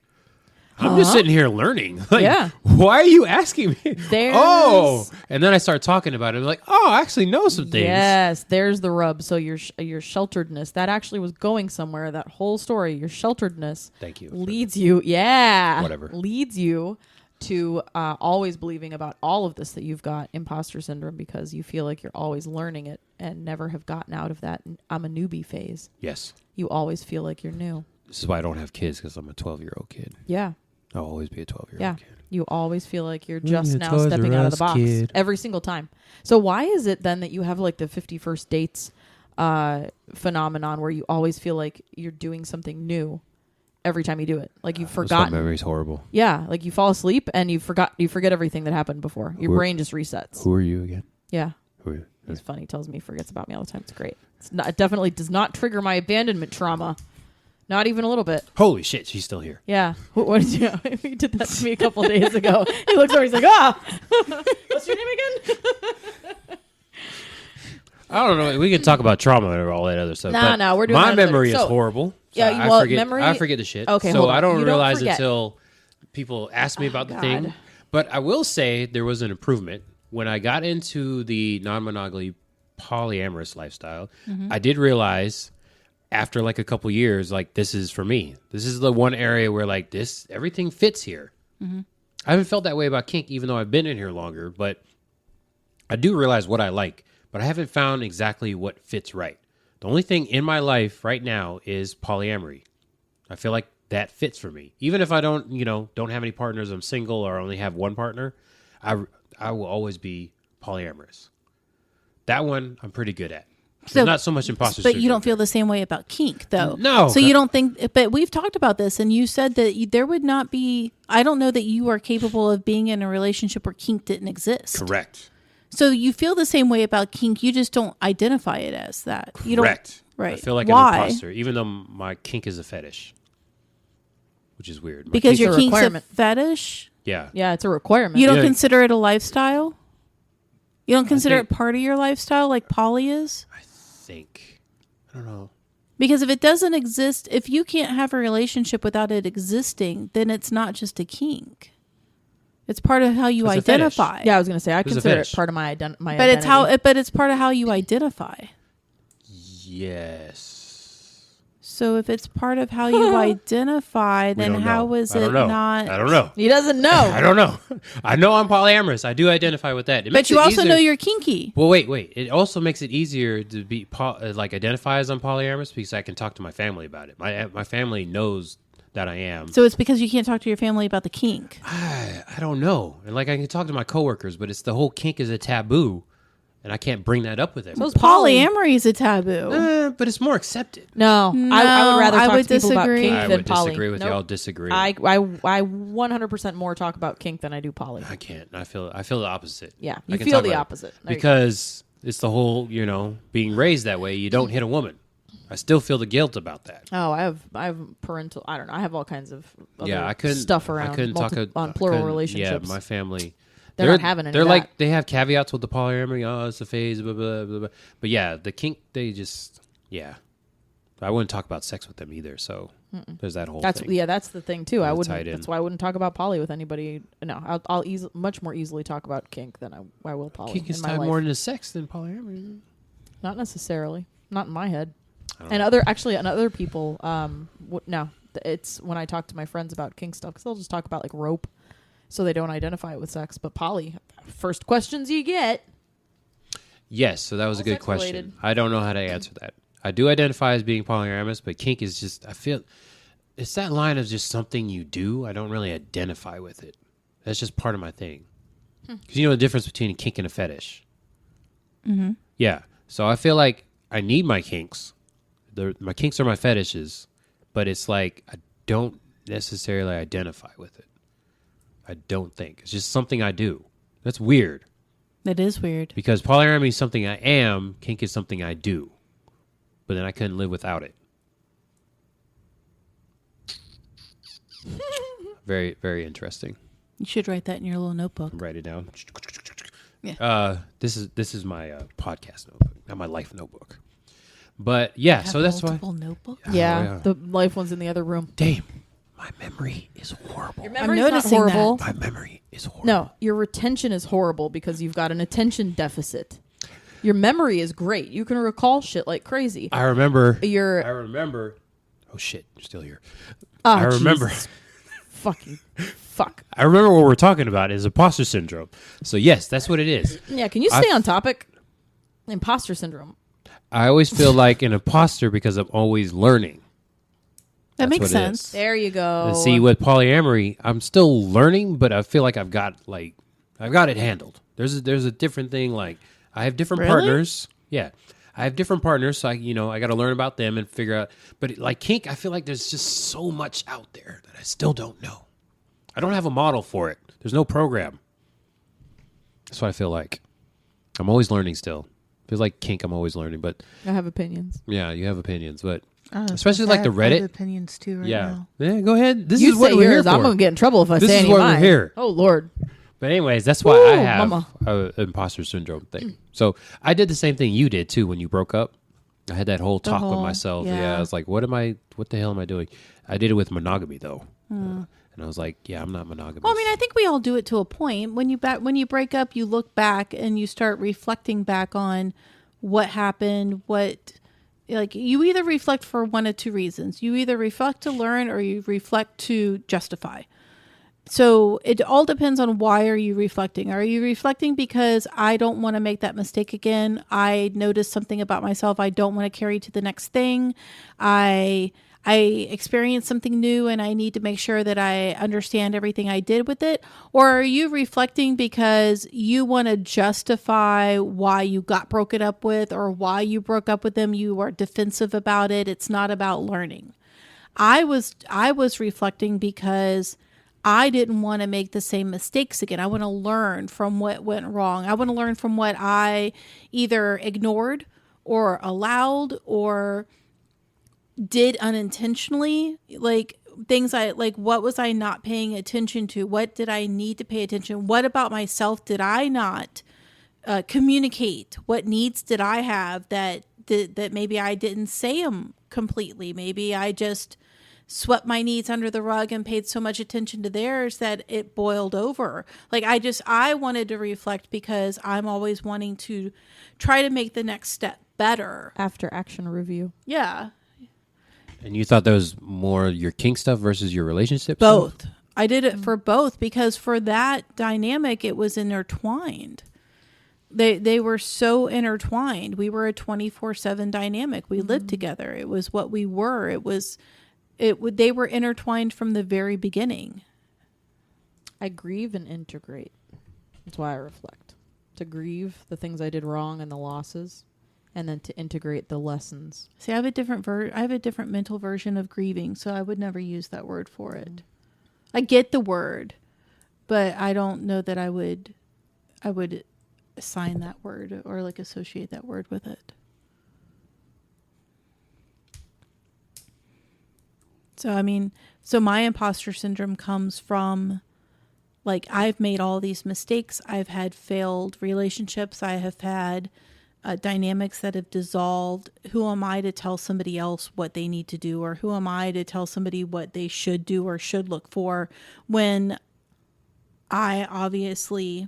I'm just sitting here learning. Like, yeah. Why are you asking me? Oh, and then I start talking about it. I'm like, oh, I actually know some things. Yes, there's the rub. So your shelteredness, that actually was going somewhere. That whole story, your shelteredness, thank you, leads you. Yeah, whatever leads you to always believing about all of this that you've got imposter syndrome because you feel like you're always learning it and never have gotten out of that I'm a newbie phase. Yes, you always feel like you're new. This is why I don't have kids because I'm a 12-year-old kid. Yeah. I'll always be a 12-year-old kid. You always feel like you're just now stepping out of the box every single time. So why is it then that you have like the 51st dates phenomenon where you always feel like you're doing something new every time you do it? Like you've forgotten. My memory's horrible. Yeah, like you fall asleep and you forget everything that happened before. Your brain just resets. Who are you again? Yeah. Who are you? He's funny. He tells me he forgets about me all the time. It's great. It definitely does not trigger my abandonment trauma. Not even a little bit. Holy shit, she's still here. Yeah. What did you? He did that to me a couple days ago. He looks over. He's like, what's your name again? I don't know. We can talk about trauma or all that other stuff. No, we're doing my memory is horrible. So yeah, I forget the shit. Okay, so I don't realize forget. Until people ask me about the thing. But I will say there was an improvement when I got into the non-monogamy polyamorous lifestyle. Mm-hmm. I did realize after like a couple years, like this is for me. This is the one area where like this everything fits here. Mm-hmm. I haven't felt that way about kink, even though I've been in here longer. But I do realize what I like. But I haven't found exactly what fits right. The only thing in my life right now is polyamory. I feel like that fits for me. Even if I don't have any partners, I'm single or only have one partner, I will always be polyamorous. That one I'm pretty good at. So not so much imposter syndrome. But you don't feel the same way about kink, though. No. So you don't think, but we've talked about this, and you said that there would not be, I don't know that you are capable of being in a relationship where kink didn't exist. Correct. So you feel the same way about kink, you just don't identify it as that. You Correct. Don't, right. I feel like Why? an imposter, even though my kink is a fetish, which is weird. Because your kink's a fetish? Yeah. Yeah, it's a requirement. You don't consider it a lifestyle? You don't consider it part of your lifestyle like poly is? I think. I don't know. Because if it doesn't exist, if you can't have a relationship without it existing, then it's not just a kink. It's part of how you It's a fetish. identify. Yeah, I was gonna say I It's a consider it fetish. part of my my But it's identity. but it's part of how you identify. Yes. So if it's part of how you identify, then don't how know. is I don't it know. not? I don't know. He doesn't know. I don't know. I know I'm polyamorous. I do identify with that. It But makes you it also easier- know you're kinky. Well, wait. It also makes it easier to be like identify as I'm polyamorous because I can talk to my family about it. My family knows that I am. So it's because you can't talk to your family about the kink. I don't know. And like I can talk to my coworkers, but it's the whole kink is a taboo, and I can't bring that up with them. So is poly. Polyamory is a taboo. But it's more accepted. No, I No, would rather I talk would to people about disagree. kink I than would poly. disagree with Nope. y'all. Disagree. I 100% more talk about kink than I do poly. I can't. I feel the opposite. Yeah, I you can feel talk the about it opposite. There you go. because it's the whole being raised that way. You don't hit a woman. I still feel the guilt about that. Oh, I have parental. I don't know. I have all kinds of Yeah, I couldn't stuff around. I couldn't on plural I couldn't- relationships. Yeah, my family. They're not having any They're of like that. they have caveats with the polyamory. Oh, it's a phase. Blah blah blah blah. But yeah, the kink. They just I wouldn't talk about sex with them either. So there's that whole That's thing. that's the thing too. I Tied wouldn't. in. That's why I wouldn't talk about poly with anybody. No, I'll much more easily talk about kink than I will poly. Kink is in my tied life. more into sex than polyamory. Not necessarily. Not in my head. I don't And know. other people. No, it's when I talk to my friends about kink stuff because they'll just talk about like rope, so they don't identify it with sex. But poly, first questions you get. Yes, so that was a All good sex question. related. I don't know how to answer that. I do identify as being polyamorous, but kink is just, I feel, it's that line of just something you do. I don't really identify with it. That's just part of my thing. Because you know the difference between a kink and a fetish. Mm-hmm. Yeah. So I feel like I need my kinks. My kinks are my fetishes, but it's like I don't necessarily identify with it. I don't think. It's just something I do. That's weird. That is weird. Because polyamory is something I am, kink is something I do. But then I couldn't live without it. Very, very interesting. You should write that in your little notebook. Write it down. Yeah. This is my podcast notebook, not my life notebook. But yeah, so that's why. Multiple notebooks. Yeah, yeah. the life one's in the other room. Damn, my memory is horrible. Your memory's noticing not horrible. My memory is horrible. No, your retention is horrible because you've got an attention deficit. Your memory is great. You can recall shit like crazy. I remember. Your I remember. Oh shit, you're still here. oh, I remember. Jesus. Fucking fuck. I remember what we're talking about is imposter syndrome. So yes, that's what it is. Yeah, can you stay on topic? Imposter syndrome. I always feel like an imposter because I'm always learning. That That's makes what it sense. is. There you go. And see, with polyamory, I'm still learning, but I feel like I've got it handled. There's a different thing. Like I have different Really? partners. Yeah, I have different partners, so I got to learn about them and figure out. But like kink, I feel like there's just so much out there that I still don't know. I don't have a model for it. There's no program. That's what I feel like. I'm always learning still. Feels like kink. I'm always learning, but I have opinions. yeah, you have opinions, but I especially like the have- I have Reddit. opinions too right Yeah, now. yeah. Go ahead. This You is what say we're here yours. for. I'm gonna get in trouble if I This say is any why of we're mine. here. Oh Lord. But anyways, that's why I Woo, have mama. a imposter syndrome thing. So I did the same thing you did too when you broke up. I had that whole talk with whole- myself. Yeah. yeah. I was like, what the hell am I doing? I did it with monogamy though. And I was like, yeah, I'm not monogamous. Well, I mean, I think we all do it to a point. When you break up, you look back and you start reflecting back on what happened. Like you either reflect for one of two reasons. You either reflect to learn or you reflect to justify. So it all depends on why are you reflecting. Are you reflecting because I don't want to make that mistake again? I noticed something about myself I don't want to carry to the next thing. I experienced something new and I need to make sure that I understand everything I did with it? Or are you reflecting because you want to justify why you got broken up with or why you broke up with them? You are defensive about it. It's not about learning. I was reflecting because I didn't want to make the same mistakes again. I want to learn from what went wrong. I want to learn from what I either ignored or allowed or did unintentionally, like things what was I not paying attention to? What did I need to pay attention? What about myself did I not communicate? What needs did I have that maybe I didn't say them completely? Maybe I just swept my needs under the rug and paid so much attention to theirs that it boiled over. Like I wanted to reflect because I'm always wanting to try to make the next step better. After action review. Yeah. And you thought that was more your kink stuff versus your relationship Both. stuff? I did it for both because for that dynamic, it was intertwined. They were so intertwined. We were a 24/7 dynamic. We lived together. It was what we were. They were intertwined from the very beginning. I grieve and integrate. That's why I reflect. To grieve the things I did wrong and the losses, and then to integrate the lessons. See, I have a different mental version of grieving, so I would never use that word for it. I get the word, but I don't know that I would assign that word or like associate that word with it. So my imposter syndrome comes from, like, I've made all these mistakes. I've had failed relationships. I have had dynamics that have dissolved. Who am I to tell somebody else what they need to do? Or who am I to tell somebody what they should do or should look for when I obviously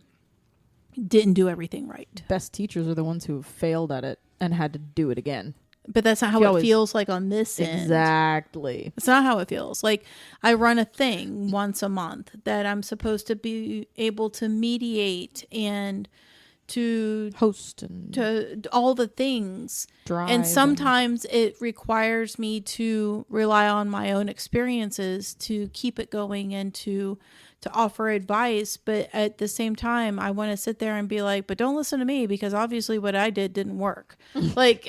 didn't do everything right? Best teachers are the ones who have failed at it and had to do it again. But that's not how it feels like on this end. Exactly. It's not how it feels. Like, I run a thing once a month that I'm supposed to be able to mediate and to host and to all the things. Drive and sometimes it requires me to rely on my own experiences to keep it going and to offer advice. But at the same time, I want to sit there and be like, but don't listen to me because obviously what I did didn't work. Like,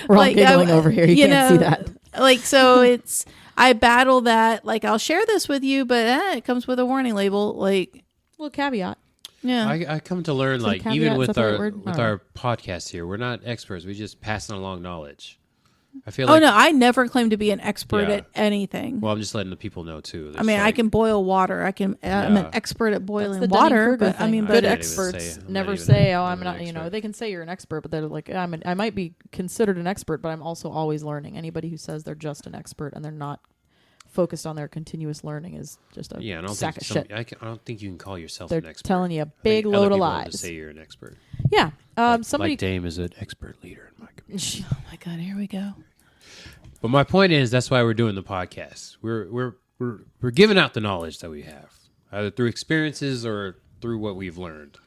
we're all giggling over here. You can't see that. Like, so I battle that. Like, I'll share this with you, but it comes with a warning label. Like, little caveat. Yeah. I come to learn, So like, caveat, even is with that the right word? our podcast here, we're not experts. We just passing along knowledge. I feel Oh, like, no, I never claim to be an expert Yeah. at anything. well, I'm just letting the people know too. I mean, I can boil water. I'm an expert at boiling That's the water, Dunning-Kruger but I thing. mean, I but good can't even experts say- I'm never not even say, "Oh, an I'm not." You know, expert. they can say you're an expert, but they're like, I might be considered an expert, but I'm also always learning. Anybody who says they're just an expert and they're not focused on their continuous learning is just a Yeah, I don't sack think of shit. I don't think you can call yourself They're an expert. telling you a I think big other load of people have to lies. say you're an expert. Yeah, Like, somebody. like Dame is an expert leader in my community. oh my God, here we go. But my point is, that's why we're doing the podcast. We're giving out the knowledge that we have, either through experiences or through what we've learned.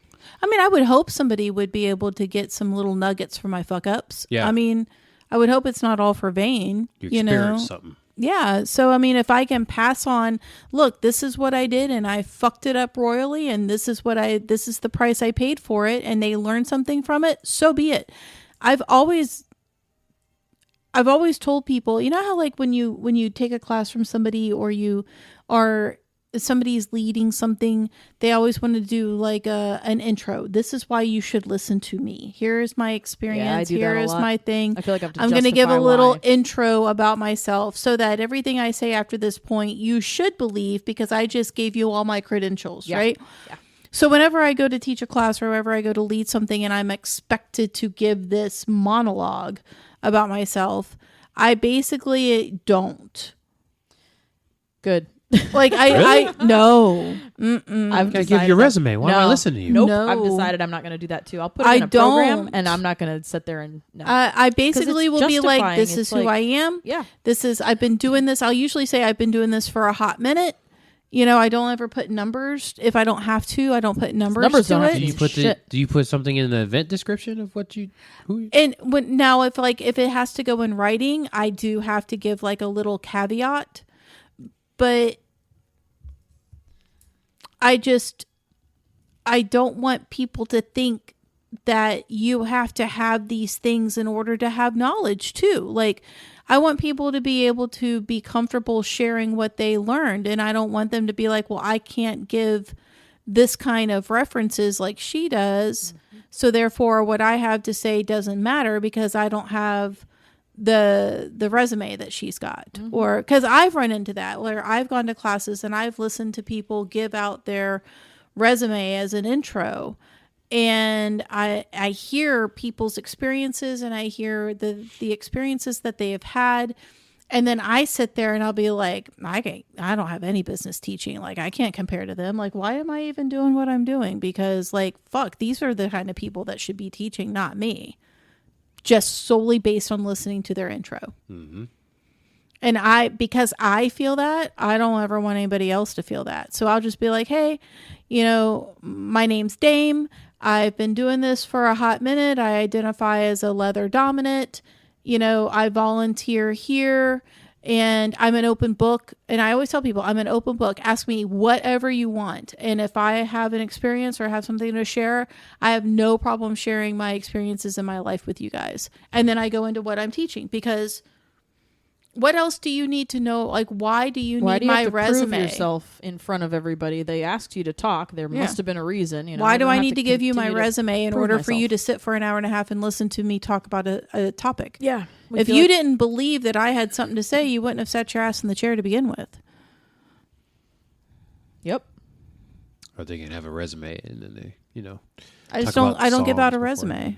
I mean, I would hope somebody would be able to get some little nuggets from my fuck ups. Yeah. I mean, I would hope it's not all for vain. You You know. experience something. Yeah. So, I mean, if I can pass on, look, this is what I did and I fucked it up royally and this is the price I paid for it and they learned something from it, so be it. I've always told people, you know how like when you take a class from somebody or somebody's leading something, they always want to do like an intro. This is why you should listen to me. Here is my experience. Yeah, I do Here that a is lot. my thing. I feel like I have to I'm going to give a justify little why. intro about myself so that everything I say after this point you should believe because I just gave you all my credentials, Yeah. right? Yeah. So whenever I go to teach a class or whenever I go to lead something and I'm expected to give this monologue about myself, I basically don't. Good. Like I no. Mm-mm. I've You gotta give decided your that- resume. Why am I listening to you? Nope. No. I've decided I'm not going to do that too. I'll put it I in a program, don't. and I'm not going to sit there and. No. I basically it's will be like, justifying. this It's is who like- I am. yeah. I've been doing this. I'll usually say I've been doing this for a hot minute. You know, I don't ever put numbers. If I don't have to, I don't put numbers Numbers to don't have it. to Do you put something in the event description of what you who? And if it has to go in writing, I do have to give like a little caveat. But I don't want people to think that you have to have these things in order to have knowledge too. Like, I want people to be able to be comfortable sharing what they learned. And I don't want them to be like, well, I can't give this kind of references like she does. Mm-hmm. So therefore what I have to say doesn't matter because I don't have the resume that she's got. Mm-hmm. Or because I've run into that where I've gone to classes and I've listened to people give out their resume as an intro. And I hear people's experiences and I hear the experiences that they have had. And then I sit there and I'll be like, I don't have any business teaching. Like, I can't compare to them. Like, why am I even doing what I'm doing? Because, like, fuck, these are the kind of people that should be teaching, not me. Just solely based on listening to their intro. Mm-hmm. And because I feel that, I don't ever want anybody else to feel that. So I'll just be like, hey, my name's Dame. I've been doing this for a hot minute. I identify as a leather dominant. I volunteer here, and I'm an open book. And I always tell people I'm an open book. Ask me whatever you want. And if I have an experience or have something to share, I have no problem sharing my experiences in my life with you guys. And then I go into what I'm teaching, because what else do you need to know? Like, why do you need my resume? Why do you have to prove yourself in front of everybody? They asked you to talk. There must have been a reason. Why do I need to give you my resume in order for you to sit for an hour and a half and listen to me talk about a topic? Yeah. If you didn't believe that I had something to say, you wouldn't have sat your ass in the chair to begin with. Yep. Or they can have a resume and then they, I don't give out a resume.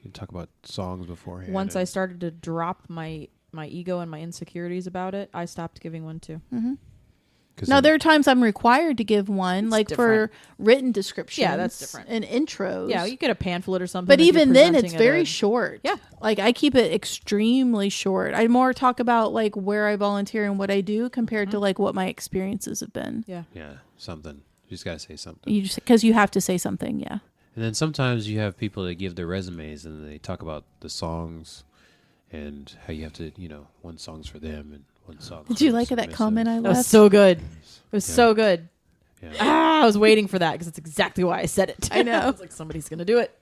You talk about songs beforehand. Once I started to drop my ego and my insecurities about it, I stopped giving one too. Mm-hmm. Now, there are times I'm required to give one, like different. For written descriptions. Yeah, that's different. And intros. Yeah, you get a pamphlet or something. But even then, it's very short. Yeah. Like, I keep it extremely short. I more talk about, like, where I volunteer and what I do compared to, like, what my experiences have been. Yeah. Yeah, something. You just got to say something. Because you have to say something, yeah. And then sometimes you have people that give their resumes and they talk about the songs and how you have to, one song's for them and one song. Did you like that comment I left? That was so good. It was so good. Yeah. I was waiting for that because that's exactly why I said it. I know. I was like, somebody's going to do it.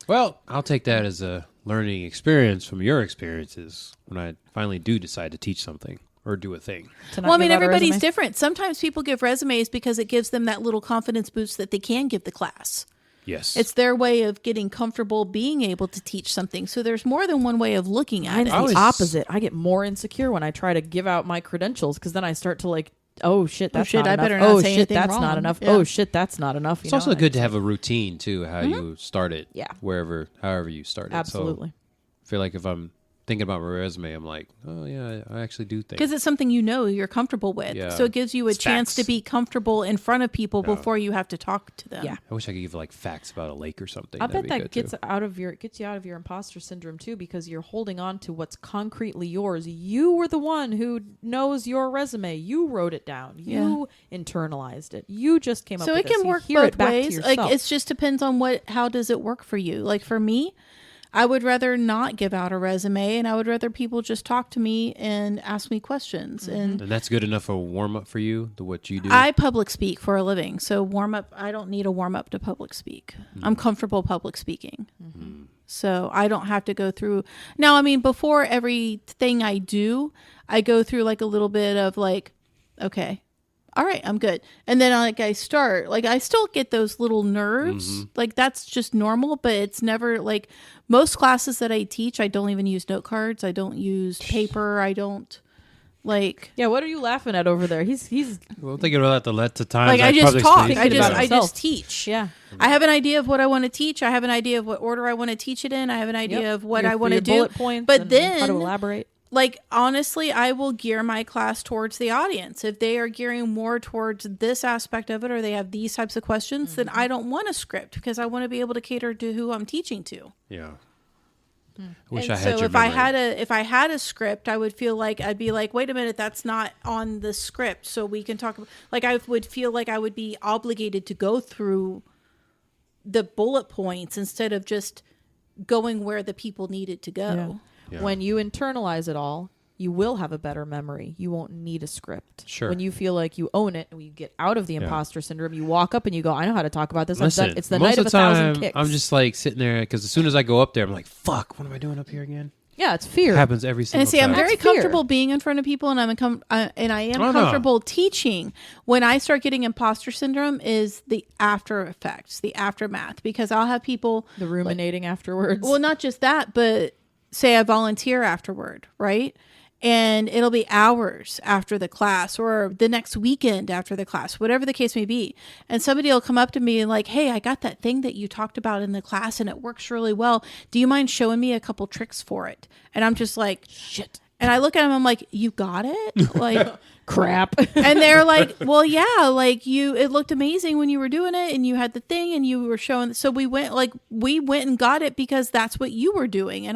Well, I'll take that as a learning experience from your experiences when I finally do decide to teach something or do a thing. Well, I mean, everybody's different. Sometimes people give resumes because it gives them that little confidence boost that they can give the class. Yes. It's their way of getting comfortable being able to teach something. So there's more than one way of looking at it. It's the opposite. I get more insecure when I try to give out my credentials because then I start to like, oh shit, that's not I enough. better not say anything that's wrong. not enough. Yeah. Oh shit, that's not enough. It's also good to have a routine too, how you start it. Yeah. However you start it. Absolutely. So I feel like if I'm thinking about my resume, I'm like, oh yeah, I actually do think. Because it's something you're comfortable with. Yeah. So it gives you a chance to be comfortable in front of people before you have to talk to them. Yeah. I wish I could give like facts about a lake or something. I bet that gets too. gets you out of your imposter syndrome too, because you're holding on to what's concretely yours. You were the one who knows your resume. You wrote it down. You internalized it. You just came up with it. So it can work both ways. Like, it just depends on how does it work for you. Like, for me, I would rather not give out a resume, and I would rather people just talk to me and ask me questions. And that's good enough for a warm up for you, what you do? I public speak for a living. So I don't need a warm up to public speak. I'm comfortable public speaking. So I don't have to go through. Now, I mean, before everything I do, I go through like a little bit of like, okay, all right, I'm good. And then I start, like, I still get those little nerves. Like, that's just normal, but it's never like most classes that I teach, I don't even use note cards. I don't use paper. I don't like. Yeah, what are you laughing at over there? He's Well, thinking about the times. Like, I just talk. I about just teach. Yeah. I have an idea of what I want to teach. I have an idea of what order I want to teach it in. I have an idea of what I want to do. Bullet points, but and then how to elaborate. Like, honestly, I will gear my class towards the audience. If they are gearing more towards this aspect of it, or they have these types of questions, then I don't want a script, because I want to be able to cater to who I'm teaching to. Yeah. I wish And I had so your if I had a script, I would feel like I'd be like, wait a minute, that's not on the script, so we can talk about, like, I would feel like I would be obligated to go through the bullet points instead of just going where the people needed to go. Yeah. Yeah. When you internalize it all, you will have a better memory. You won't need a script. Sure. When you feel like you own it and when you get out of the imposter syndrome, you walk up and you go, I know how to talk about this. Listen, it's the most night of the 1,000 time, kicks. I'm just like sitting there, because as soon as I go up there, I'm like, fuck, what am I doing up here again? Yeah, it's fear. It happens every single And see, time. I'm very That's fear. comfortable being in front of people, and I am comfortable teaching. When I start getting imposter syndrome is the after effects, the aftermath, because I'll have people The ruminating afterwards. Well, not just that, but say I volunteer afterward, right? and it'll be hours after the class or the next weekend after the class, whatever the case may be. And somebody will come up to me and like, hey, I got that thing that you talked about in the class and it works really well. Do you mind showing me a couple tricks for it? And I'm just like, shit. And I look at them, I'm like, you got it? Like, crap. And they're like, well, yeah, like it looked amazing when you were doing it and you had the thing and you were showing. So we went and got it because that's what you were doing. And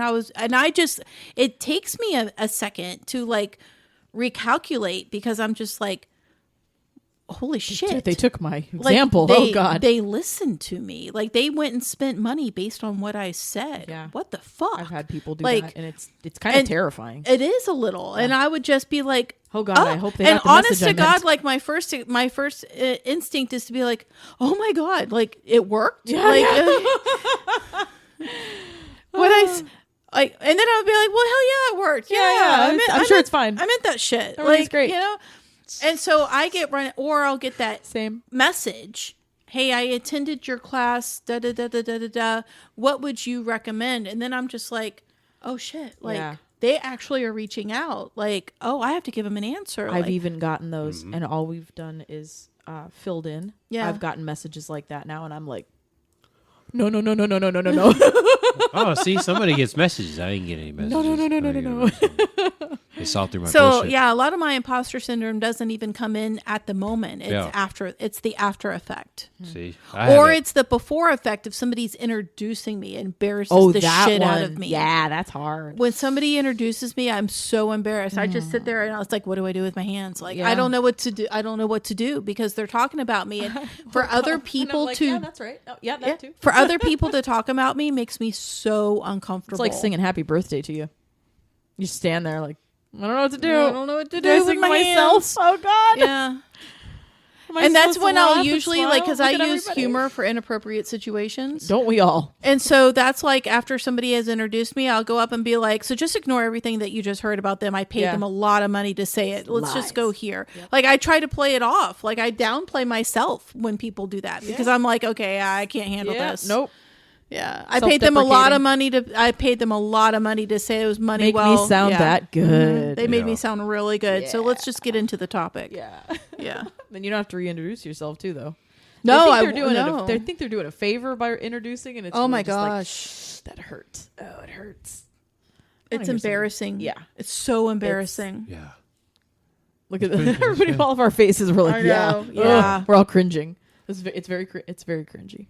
it takes me a second to like recalculate because I'm just like, holy shit. They took my example. Like, oh God. They listened to me. Like they went and spent money based on what I said. Yeah. What the fuck? I've had people do like, that and it's kind of terrifying. It is a little. Yeah. And I would just be like, oh God, I hope they got the honest message to God, like my first instinct is to be like, oh my God, like it worked. Yeah. Like, and then I would be like, well, hell yeah, it worked. Yeah. I'm sure it's fine. I meant that shit. Everything's great. You know? And so I get I'll get that same message. Hey, I attended your class. Da da da da da da da. What would you recommend? And then I'm just like, oh shit, like they actually are reaching out. Like, oh, I have to give them an answer. I've even gotten those, and all we've done is filled in. Yeah, I've gotten messages like that now, and I'm like, no. Oh, see, somebody gets messages. I didn't get any messages. No. They saw through my bullshit. bullshit. Yeah, a lot of my imposter syndrome doesn't even come in at the moment. It's the after effect. See, or it's the before effect if somebody's introducing me and embarrasses the shit out of me. Yeah, that's hard. When somebody introduces me, I'm so embarrassed. I just sit there and I was like, what do I do with my hands? Like, I don't know what to do. I don't know what to do because they're talking about me. And for other people to... Yeah, that's right. Oh, yeah, that too. For other people to talk about me makes me so uncomfortable. It's like singing happy birthday to you. You stand there like, I don't know what to do. I don't know what to do with myself. Oh God. Yeah. And that's when I'll usually because I use humor for inappropriate situations. Don't we all? And so that's like after somebody has introduced me, I'll go up and be like, so just ignore everything that you just heard about them. I paid them a lot of money to say it. Let's just go here. Yep. Like I try to play it off. Like I downplay myself when people do that because I'm like, okay, I can't handle this. Nope. Yeah, I paid them a lot of money to say it was money. Make me sound that good. They made me sound really good. Yeah. So let's just get into the topic. Yeah. Then you don't have to reintroduce yourself too, though. No, they think they're doing a favor by introducing, and it's oh my gosh, like, that hurts. Oh, it hurts. It's embarrassing. Yeah, it's so embarrassing. Yeah. Look at everybody. All of our faces were like, yeah. We're all cringing. It's very cringy.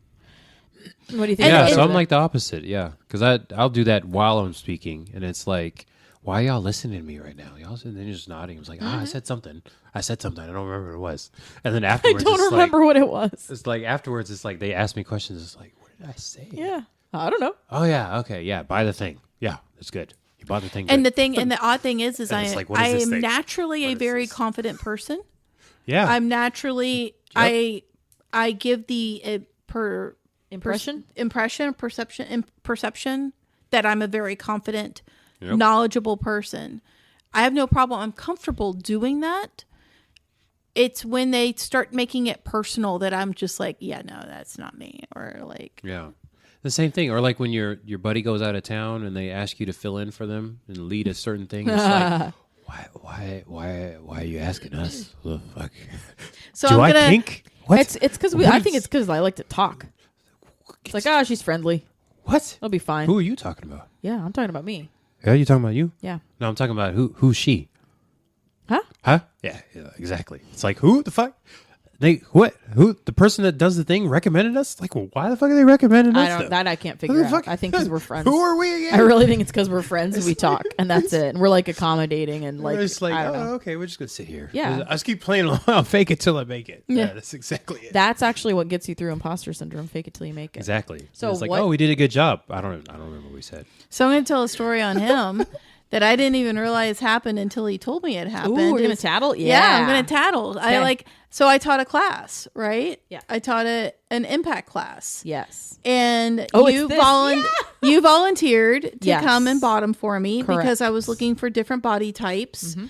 What do you think? Yeah, so I'm like the opposite. Yeah, because I'll do that while I'm speaking, and it's like, why are y'all listening to me right now? Y'all sitting there just nodding. I was like, I said something. I don't remember what it was. And then afterwards, I don't remember what it was. It's like afterwards, it's like they ask me questions. It's like, what did I say? Yeah, I don't know. Oh yeah, okay, yeah. Buy the thing. Yeah, it's good. You bought the thing. And good. the odd thing is like, I am naturally a very confident person. Yeah, I'm naturally I give the perception that I'm a very confident, knowledgeable person. I have no problem. I'm comfortable doing that. It's when they start making it personal that I'm just like, yeah, no, that's not me. Or like, the same thing. Or like when your buddy goes out of town and they ask you to fill in for them and lead a certain thing. It's like, why are you asking us? Well, fuck. So Do I think? What? It's because I think it's because I like to talk. It's like, she's friendly. What? It'll be fine. Who are you talking about? Yeah, I'm talking about me. Yeah, you talking about you? Yeah. No, I'm talking about who's she? Huh? Yeah, exactly. It's like, who the fuck? Who the person that does the thing recommended us? Like, well, why the fuck are they recommending us? I can't figure out. I think because we're friends. Who are we again? I really think it's because we're friends and we talk, and that's it. And we're like accommodating and like, it's like, I don't know. Okay, we're just gonna sit here. Yeah, I just keep playing along. I'll fake it till I make it. Yeah, that's exactly it. That's actually what gets you through imposter syndrome. Fake it till you make it. Exactly. So it's like, we did a good job. I don't remember what we said. So I'm gonna tell a story on him. That I didn't even realize happened until he told me it happened. Ooh, we're gonna tattle? Yeah, I'm gonna tattle. Okay. So I taught a class, right? Yeah. I taught an impact class. Yes. And you volunteered to come and bottom for me because I was looking for different body types. Mm-hmm.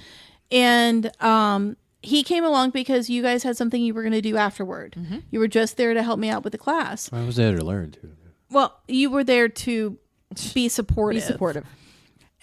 And he came along because you guys had something you were gonna do afterward. Mm-hmm. You were just there to help me out with the class. I was there to learn too. Well, you were there to be supportive.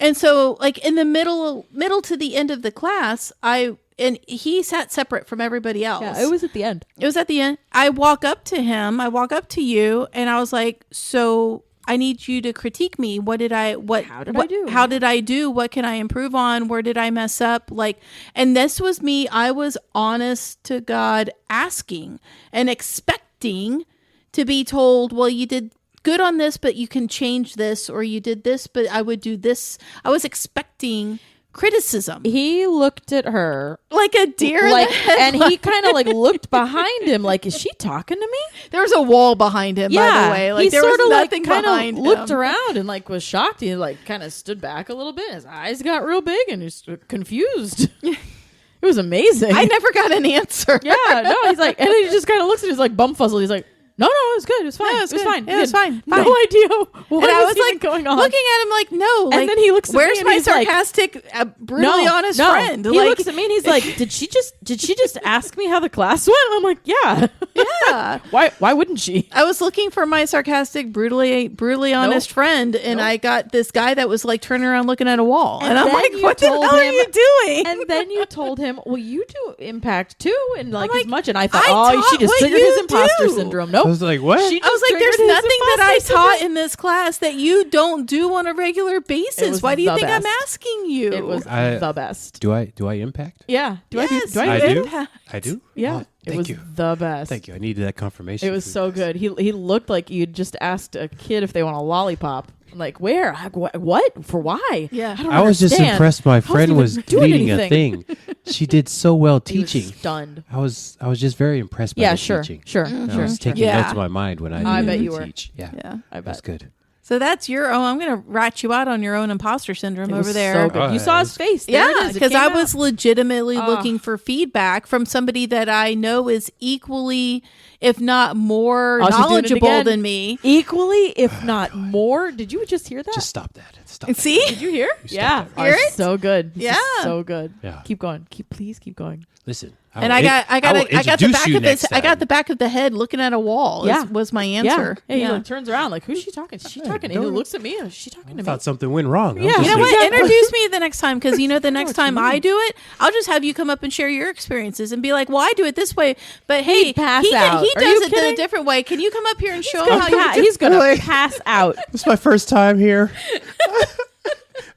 And so like in the middle to the end of the class, and he sat separate from everybody else. Yeah, it was at the end. It was at the end. I walk up to him. I walk up to you, and I was like, "So I need you to critique me. How did I do? How did I do? What can I improve on? Where did I mess up? Like, and this was me. I was honest to God, asking and expecting to be told, well, you did good on this, but you can change this, or you did this, but I would do this. I was expecting criticism. He looked at her like a deer like, and he kind of like looked behind him like, is she talking to me? There was a wall behind him, by the way. Like, he there sort was of nothing like behind him. looked around and like was shocked. He like kind of stood back a little bit. His eyes got real big and he's confused. It was amazing. I never got an answer. Yeah, no, he's like, and then he just kind of looks at his like bum fuzzle. He's like, no, it was good. It was fine. No, it was fine. Yeah, it was fine. No idea what and I was even like going on. looking at him like, no. Like, and then he looks at where's me and my he's like, sarcastic, brutally honest friend? He like, looks at me and he's like, did she just ask me how the class went? And I'm like, yeah. Yeah. Why wouldn't she? I was looking for my sarcastic, brutally honest friend, and I got this guy that was like turning around looking at a wall. And I'm like, what the hell are you doing? And then you told him, well, you do impact too, and like as much. And I thought, I she just taught triggered what his you imposter do. syndrome. Nope. I was like, what? I was like, there's nothing that I taught in this class that you don't do on a regular basis. Why do you think I'm asking you? It was the best. Do I impact? Yeah. Do I do? I do. Yeah. Oh, it was the best. Thank you. I needed that confirmation. It was so good. He looked like you'd just asked a kid if they want a lollipop. I'm like, where? What? For why? Yeah. I don't I was just understand. impressed. My friend was leading a anything. thing. She did so well He was teaching. stunned. I was just very impressed by Yeah, her sure, teaching. sure, I sure. was taking Yeah. notes in my mind when I I needed bet to you were. teach. Yeah, I that's bet. good. So that's I'm going to rat you out on your own imposter syndrome It over was there. so good. Oh, You saw his face. There it Yeah, is. It because came I out. was legitimately looking for feedback from somebody that I know is equally, if not more, Oh, she's doing it knowledgeable again. than me. equally, if not more. Did you just hear that? Just stop that. Stop. That. See? Did you hear? You Yeah. stopped Oh, Hear it's it? so good. This is Yeah. so good. Yeah. Keep going. Please keep going. Listen. And I got the back of the back of the head looking at a wall. Yeah. Was my answer. Yeah. He like turns around like, who's she talking? Is she talking? And he looks at me. Is she talking to I me? thought something went wrong. Yeah. You know what? Exactly. Introduce me the next time, because the next what time you I mean. do it, I'll just have you come up and share your experiences and be like, "Well, I do it this way, but hey, He'd pass he out. he Are you does it kidding? a different way. Can you come up here and show him how you do He's gonna pass out. It's my first time here.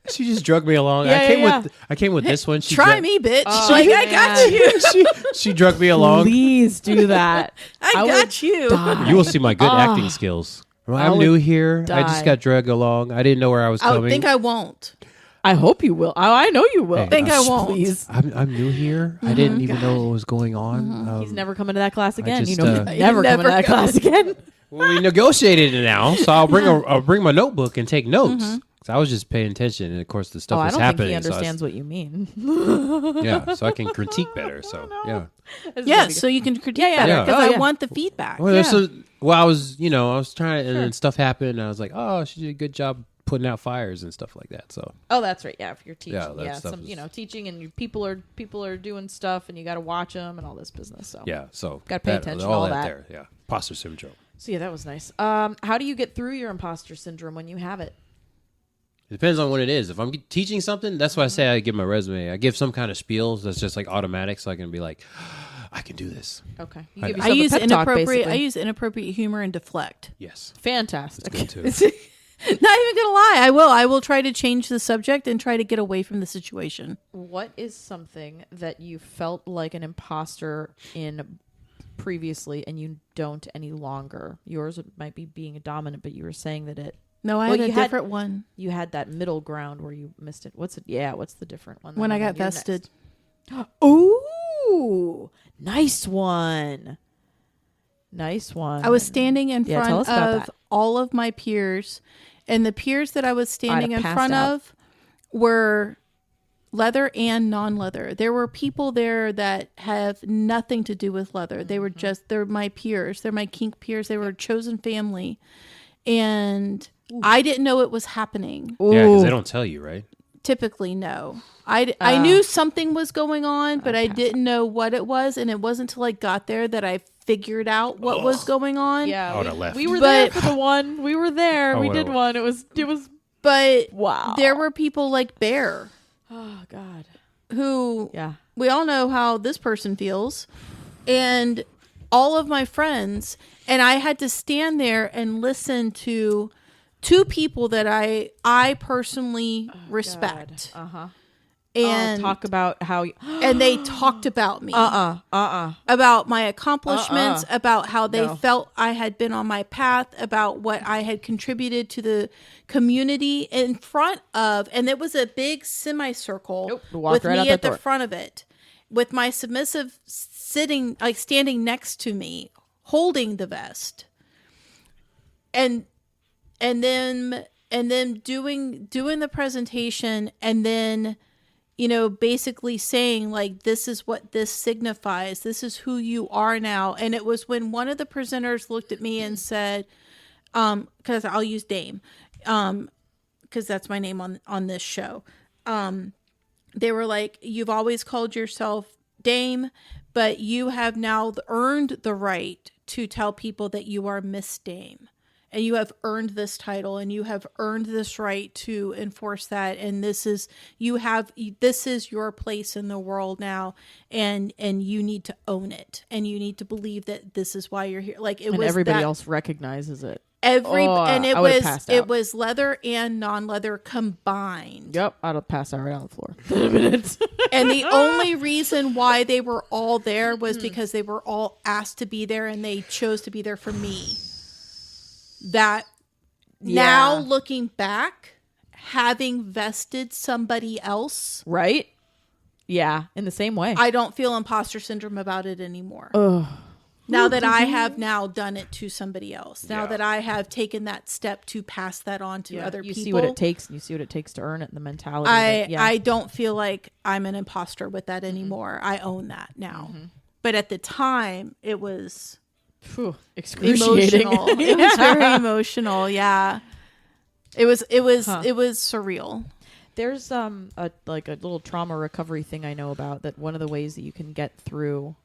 She just drug me along. Yeah, I came with this one. She Try drug- me, bitch. Oh, like, I man. got you. she drug me along. Please do that. I would got you. die. You will see my good acting skills. I'm would new here. I die. just got dragged along. I didn't know where I was I coming. think I won't. I hope you will. I know you will. Hey, Think I won't. Please. I'm new here. I didn't even know what was going on. He's never coming to that class again. just, you know, he's never coming to that class again. Well, we negotiated it now, so I'll bring my notebook and take notes. 'Cause I was just paying attention, and of course the stuff I was don't happening. think he understands what you mean. Yeah, so I can critique better. So yeah. Yeah, so you can critique better, Yeah. because Oh, I yeah. want the feedback. Well, I was trying, and then stuff happened. And I was like, oh, she did a good job putting out fires and stuff like that. So Oh, that's right. Yeah, if you're teaching, Yeah, that stuff some is- teaching, and people are doing stuff, and you got to watch them and all this business. So yeah, so Gotta pay attention to all all that that. there. Yeah, imposter syndrome. So yeah, that was nice. How do you get through your imposter syndrome when you have it? It depends on what it is. If I'm teaching something, that's why I say I give my resume. I give some kind of spiels that's just like automatic, so I can be like, I can do this. Okay, you I- give I yourself a use pep talk, inappropriate. basically. I use inappropriate humor and deflect. Yes, Fantastic. good too. Not even gonna lie. I will try to change the subject and try to get away from the situation. What is something that you felt like an imposter in previously and you don't any longer? Yours might be being a dominant, but you were saying that No, I Well, had a you had- different one you had that middle ground where you missed it. What's it? Yeah, what's the different one? when I Then got you're vested. next. Ooh, nice one. Nice one. I was standing in Yeah, tell front us about of that. all of my peers, and the peers that I was standing in passed front out. of were leather and non-leather. There were people there that have nothing to do with leather. They were they're my peers. They're my kink peers. They were chosen family. And I didn't know it was happening. Yeah, because they don't tell you, right? Typically, no. I knew something was going on, but I didn't know what it was. And it wasn't until I got there that I figured out what was going on. Yeah, I would've left. we were But- there for the one. We were there. I we would've did one. It was But Wow. there were people like Bear Oh God. who Yeah. we all know how this person feels, and all of my friends, and I had to stand there and listen to two people that I personally respect. Uh-huh. And talk about how and they talked about me. About my accomplishments, about how they felt I had been on my path, about what I had contributed to the community in front of, and it was a big semicircle with right out me that at the door. front of it, with my submissive standing next to me, holding the vest, and then doing the presentation, and then, you know, basically saying like, this is what this signifies. This is who you are now. And it was when one of the presenters looked at me and said, because I'll use Dame, because that's my name on this show. They were like, you've always called yourself Dame, but you have now earned the right to tell people that you are Miss Dame. And you have earned this title, and you have earned this right to enforce that. And this is your place in the world now, and you need to own it, and you need to believe that this is why you're here. Like it and was everybody that, else recognizes it. and I would've passed out. it was leather and non-leather combined. Yep, I'd have passed out right on the floor. And the only reason why they were all there was because they were all asked to be there, and they chose to be there for me. That now looking back, having vested somebody else, Right? Yeah, in the same way. I don't feel imposter syndrome about it anymore. Now that I have now done it to somebody else, now that I have taken that step to pass that on to other you people, see what it takes, and you see what it takes to earn it, and the mentality. I don't feel like I'm an imposter with that anymore. I own that now. But at the time, it was excruciating. emotional. It was very emotional. Yeah, it was surreal. There's a little trauma recovery thing I know about, that one of the ways that you can get through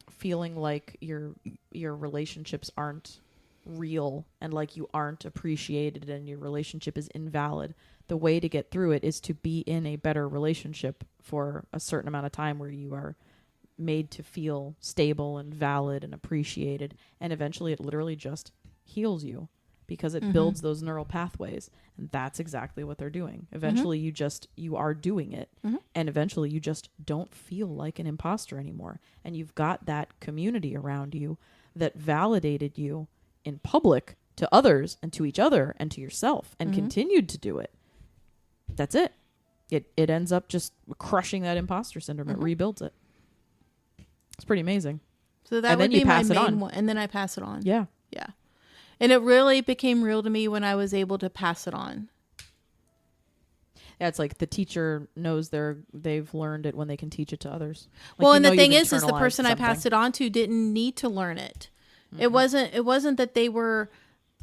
feeling like your relationships aren't real, and like you aren't appreciated, and your relationship is invalid. The way to get through it is to be in a better relationship for a certain amount of time, where you are made to feel stable and valid and appreciated, and eventually it literally just heals you, because it builds those neural pathways, and that's exactly what they're doing. Eventually you are doing it, and eventually you just don't feel like an imposter anymore, and you've got that community around you that validated you in public to others and to each other and to yourself, and continued to do it. That's it. It ends up just crushing that imposter syndrome. It rebuilds it. It's pretty amazing. So that would be my main one. And then I pass it on. Yeah. Yeah. And it really became real to me when I was able to pass it on. Yeah, it's like the teacher knows they've learned it when they can teach it to others. Well, and the thing is the person I passed it on to didn't need to learn it. It wasn't that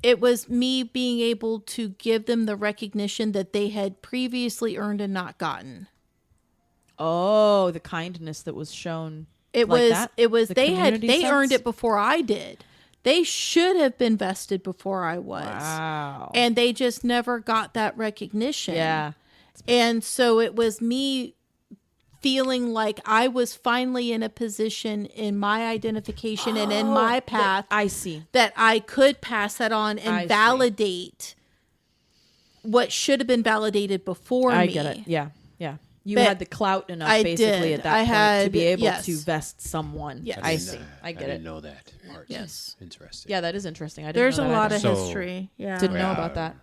it was me being able to give them the recognition that they had previously earned and not gotten. Oh, the kindness that was shown. They earned it before I did. They should have been vested before I was. Wow. And they just never got that recognition. Yeah. And so it was me feeling like I was finally in a position in my identification and in my path. I see. That I could pass that on and validate what should have been validated before me. I get it. Yeah. Yeah. You had the clout enough basically at that point to be able to vest someone. Yes. I see. I get it. I didn't know that part. Yes. Interesting. Yeah, that is interesting. There's know a that lot either. of history. Yeah. Didn't know about that.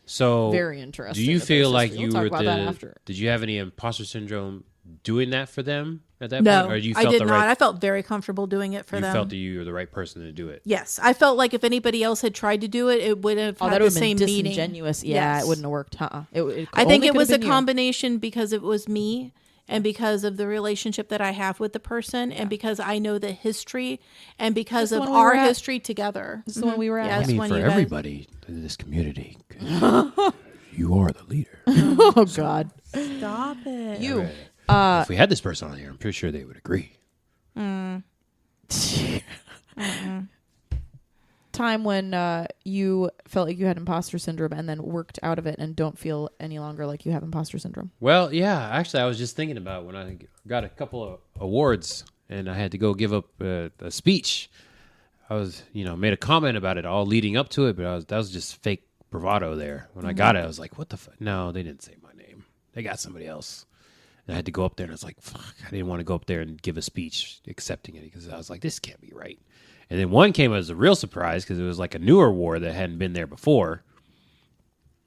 So very interesting. Do you feel like you were after. Did you have any imposter syndrome doing that for them at that no, point? Or you I felt did not. I felt very comfortable doing it for them. You felt that you were the right person to do it. Yes. I felt like if anybody else had tried to do it, it would have had that the would same been meaning. Disingenuous. Yeah, it wouldn't have worked. I think it was a combination because it was me, and because of the relationship that I have with the person, and because I know the history, and because of our history together. This is the one we were at. Yeah, I mean, for everybody in this community, you are the leader. Oh, God. Stop it. You. If we had this person on here, I'm pretty sure they would agree. Talk time when you felt like you had imposter syndrome and then worked out of it and don't feel any longer like you have imposter syndrome? Well, yeah, actually, I was just thinking about when I got a couple of awards and I had to go give up a speech. I was, made a comment about it all leading up to it, but that was just fake bravado there. When I got it, I was like, what the fuck? No, they didn't say my name. They got somebody else. And I had to go up there and I was like, fuck, I didn't want to go up there and give a speech accepting it because I was like, this can't be right. And then one came as a real surprise because it was like a newer award that hadn't been there before.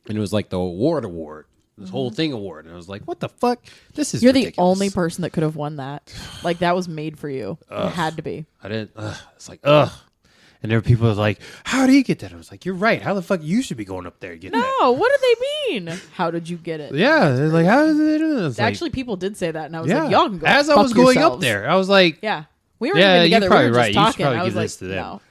And it was like the award. This whole thing award. And I was like, what the fuck? This is You're ridiculous. the only person that could have won that. Like, that was made for you. It had to be. I didn't. It's like, ugh. And there were people like, how do you get that? I was like, you're right. How the fuck you should be going up there and getting that? No, what do they mean? How did you get it? Yeah, they're like, how did they do this? Actually, people did say that, and I was yeah. like, y'all can go As I fuck was going yourselves. up there, I was like, Yeah. We were yeah, even together. you're probably we were right. just You should talking. probably I was give like, this to them. no.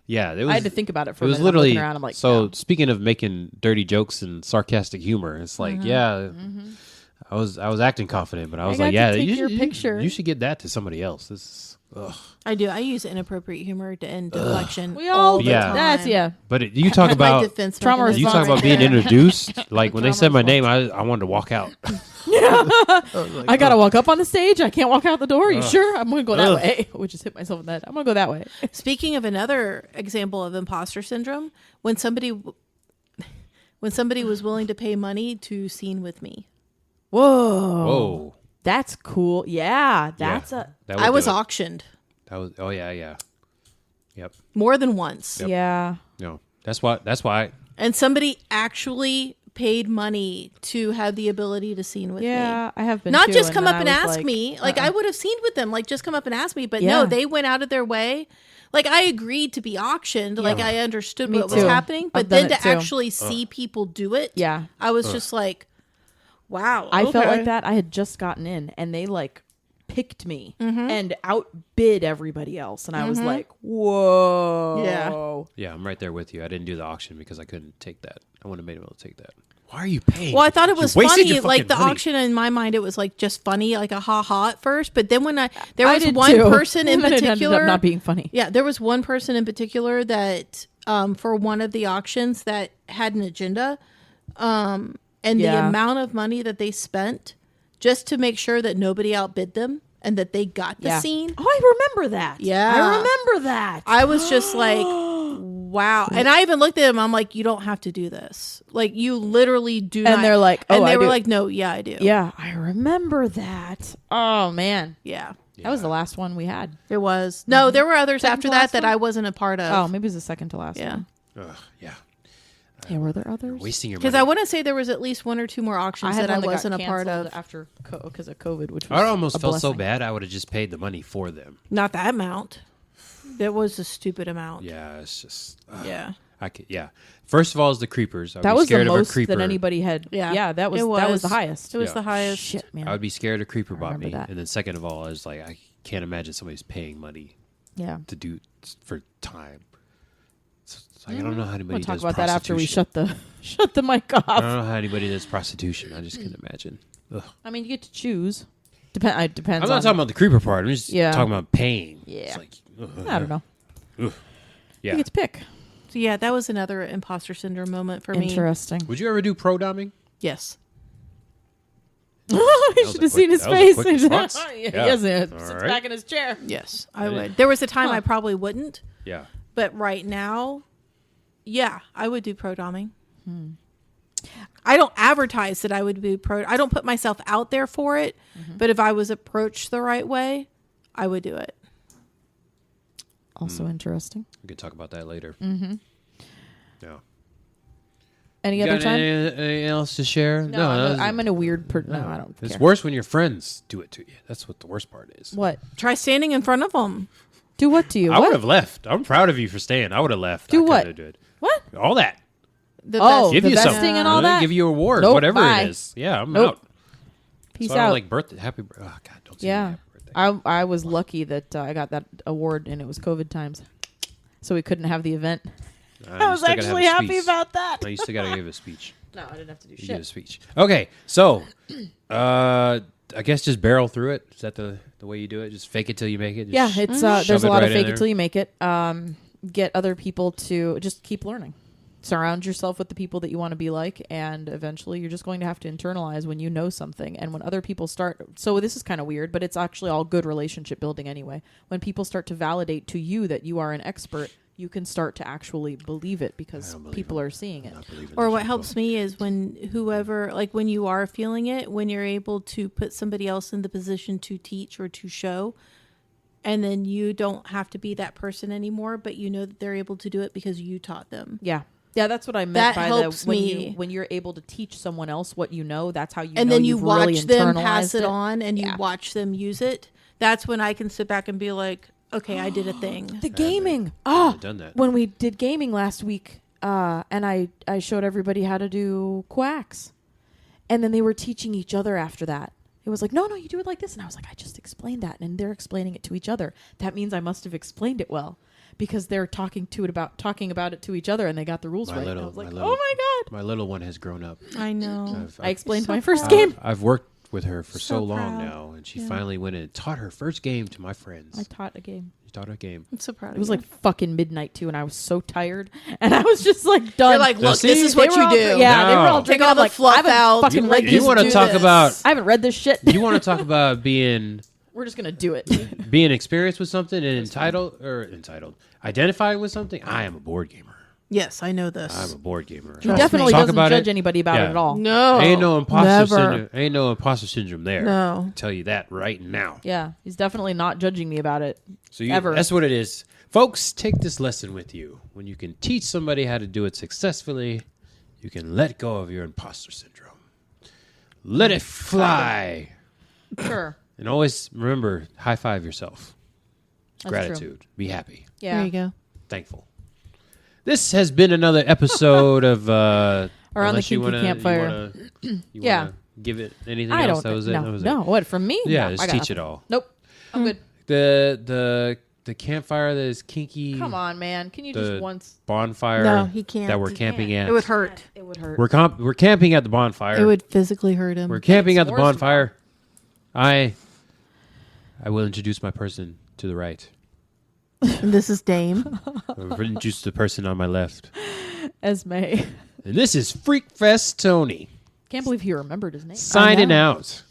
yeah, it was, I had to think about it for a it was minute. literally, I'm looking around, I'm like, so no. speaking of making dirty jokes and sarcastic humor, it's like, I was acting confident, but I was got like, to yeah, take you your should, picture. you should get that to somebody else. This is, ugh. I do. I use inappropriate humor to end deflection. We all the Yeah. time. That's, yeah. But you talk My about defense trauma mechanism you talk right about being there. introduced. Like when they said my name, I wanted to walk out. I got to walk up on the stage. I can't walk out the door. Are you sure? I'm going to go that way. Which just hit myself in the head. I'm going to go that way. Speaking of another example of imposter syndrome, when somebody was willing to pay money to scene with me. Whoa. Whoa, That's cool. Yeah. That's yeah, that I would was do it. auctioned That was. Oh yeah, yeah. Yep. more than once. Yeah. No, that's why. And somebody actually paid money to have the ability to scene with me. Yeah. I have been Not too, just come then up I and was ask like, me. Like I would have scened with them. Like just come up and ask me. But Yeah. no, they went out of their way. Like I agreed to be auctioned. Like I understood Me what was too. happening. But I've done then it to too. actually see people do it, Yeah. I was just like, wow. I felt okay. like that. I had just gotten in and they like picked me and outbid everybody else. And I was like, whoa. Yeah. Yeah, I'm right there with you. I didn't do the auction because I couldn't take that. I wouldn't have been able to take that. Why are you paying? Well, I thought it You was wasted funny. your Like fucking the money. auction in my mind, it was like just funny, like a ha ha at first. But then when there I was did one too. person in And then it ended particular, up not being funny. yeah, there was one person in particular that for one of the auctions that had an agenda, and the Yeah. amount of money that they spent just to make sure that nobody outbid them and that they got the Yeah. scene. Oh, I remember that. Yeah. I remember that. I was just like, wow. And I even looked at him. I'm like, you don't have to do this. Like, you literally do not. And they're like, and oh, they I were do. like, no, yeah, I do. Yeah, I remember that. Oh, man. Yeah. That was the last one we had. It was. No, there were others Second after to that last that one? I wasn't a part of. Oh, maybe it was the second to last yeah. one. Ugh, yeah. Yeah, were there others? Wasting your Because money. I want to say there was at least one or two more auctions that I one wasn't a got part canceled of. after because of COVID, which was I almost a felt so blessing. bad. I would have just paid the money for them. Not that amount. That was a stupid amount. Yeah, it's just. Yeah. I could. Yeah. First of all, is the creepers. I would That be was the scared of a most creeper. that anybody had. Yeah. Yeah, that was It that was was. the highest. It was Yeah. the highest. Shit, man. I would be scared a creeper bought remember me. that. And then second of all, I was like, I can't imagine somebody's paying money Yeah. to do for time. It's like, I don't know how anybody We'll talk does about that after we prostitution. shut the mic I off. don't know how anybody does prostitution. I just can't imagine. Ugh. I mean, you get to choose. It depends. I'm not on, talking about the creeper part. I'm just Yeah. talking about paying. Yeah. It's like, I don't know. Yeah. You get to pick. So yeah, that was another imposter syndrome moment for me. Interesting. Would you ever do pro doming? Yes. You was should a have seen quick- his that was a face. quick He's response. he Yeah. hasn't. All Sits right. back in his chair. Yes, I did. would. There was a time I probably wouldn't, Yeah. but right now, yeah, I would do pro doming. I don't advertise that I would do pro. I don't put myself out there for it, but if I was approached the right way, I would do it. Also interesting. We could talk about that later. Mm-hmm. Yeah. Any You other got time? anything else to share? No, I'm in a weird. No, I don't. It's care. worse when your friends do it to you. That's what the worst part is. What? Try standing in front of them. Do what to you? I would What? have left. I'm proud of you for staying. I would have left. Do I what? couldn't do it. What? All that. Oh, Give the you vesting something and all that? Give you an award, Nope, whatever bye. it is. Yeah, I'm Nope. out. Peace So I don't out. like birthday. Happy. Oh God, don't say Yeah. happy birthday. I was lucky that I got that award and it was COVID times, so we couldn't have the event. I was actually happy about that. No, you still got to give a speech. No, I didn't have to do You give a shit. speech. Okay, so I guess just barrel through it. Is that the way you do it? Just fake it till you make it. Just Yeah, it's shove there's a it lot right of in fake there. it till you make it. get other people to just keep learning. Surround yourself with the people that you want to be like, and eventually you're just going to have to internalize when you know something. And when other people start, so this is kind of weird, but it's actually all good relationship building anyway. When people start to validate to you that you are an expert, you can start to actually believe it because people are seeing it. Or what helps me is when whoever, like when you are feeling it, when you're able to put somebody else in the position to teach or to show, and then you don't have to be that person anymore, but you know that they're able to do it because you taught them. Yeah. Yeah, that's what I meant That by helps me. when you're able to teach someone else what you know, that's how you And know then you you've watch really them internalized pass it it. on and you watch them use it. That's when I can sit back and be like, okay, I did a thing. The gaming. Done that. When we did gaming last week, and I showed everybody how to do quacks. And then they were teaching each other after that. It was like, no, you do it like this. And I was like, I just explained that. And they're explaining it to each other. That means I must have explained it well. Because they're talking about it to each other, and they got the rules right. And I was like, oh my God. My little one has grown up. I know. I explained my first game. I've worked with her for so long proud. now, and she finally went in and taught her first game to my friends. I taught a game. She taught her a game. I'm so proud of It was you. like fucking midnight too, and I was so tired, and I was just like done. You're like, look, See? this is They what were you all do. Yeah, they were all No. drinking. Take all I'm the like, fluff I haven't out. fucking You read You this. want to do talk this. about? I haven't read this shit. You want to talk about being We're just gonna do it. being experienced with something and entitled, identifying with something? I am a board gamer. Yes, I know this. I'm a board gamer. He Trust definitely Talk doesn't about judge it. anybody about it Yeah. at all. No. Ain't no imposter never. syndrome. Ain't no imposter syndrome there. No. I'll tell you that right now. Yeah, he's definitely not judging me about it. So Ever. that's what it is. Folks, take this lesson with you. When you can teach somebody how to do it successfully, you can let go of your imposter syndrome. Let it fly. Sure. And always remember, high five yourself. It's That's true. gratitude. Be happy. Yeah. There you go. Thankful. This has been another episode of Around the unless you Kinky wanna- Campfire. You Yeah. wanna give it anything I else? don't. That was it. No, That was no. it. What from me? Yeah, No, just I got teach nothing. it all. Nope. I'm good. The campfire that is kinky. Come on, man. Can you The just once? bonfire. No, he can't. That we're He camping can't. at. It would hurt. It would hurt. We're camping at the bonfire. It would physically hurt him. We're camping at the s'mores bonfire. I will introduce my person to the right. And this is Dame. I will introduce the person on my left. Esme. And this is Freak Fest Tony. Can't believe he remembered his name. Signing know. out.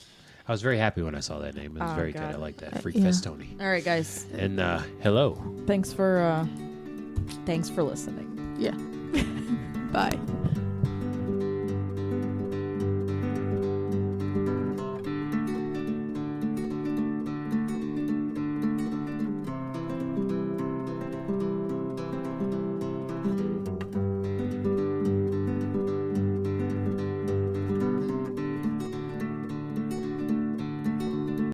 I was very happy when I saw that name. It was Oh, very good. God. I like that. Freak yeah. Fest Tony. All right, guys. And hello. Thanks for listening. Yeah. Bye.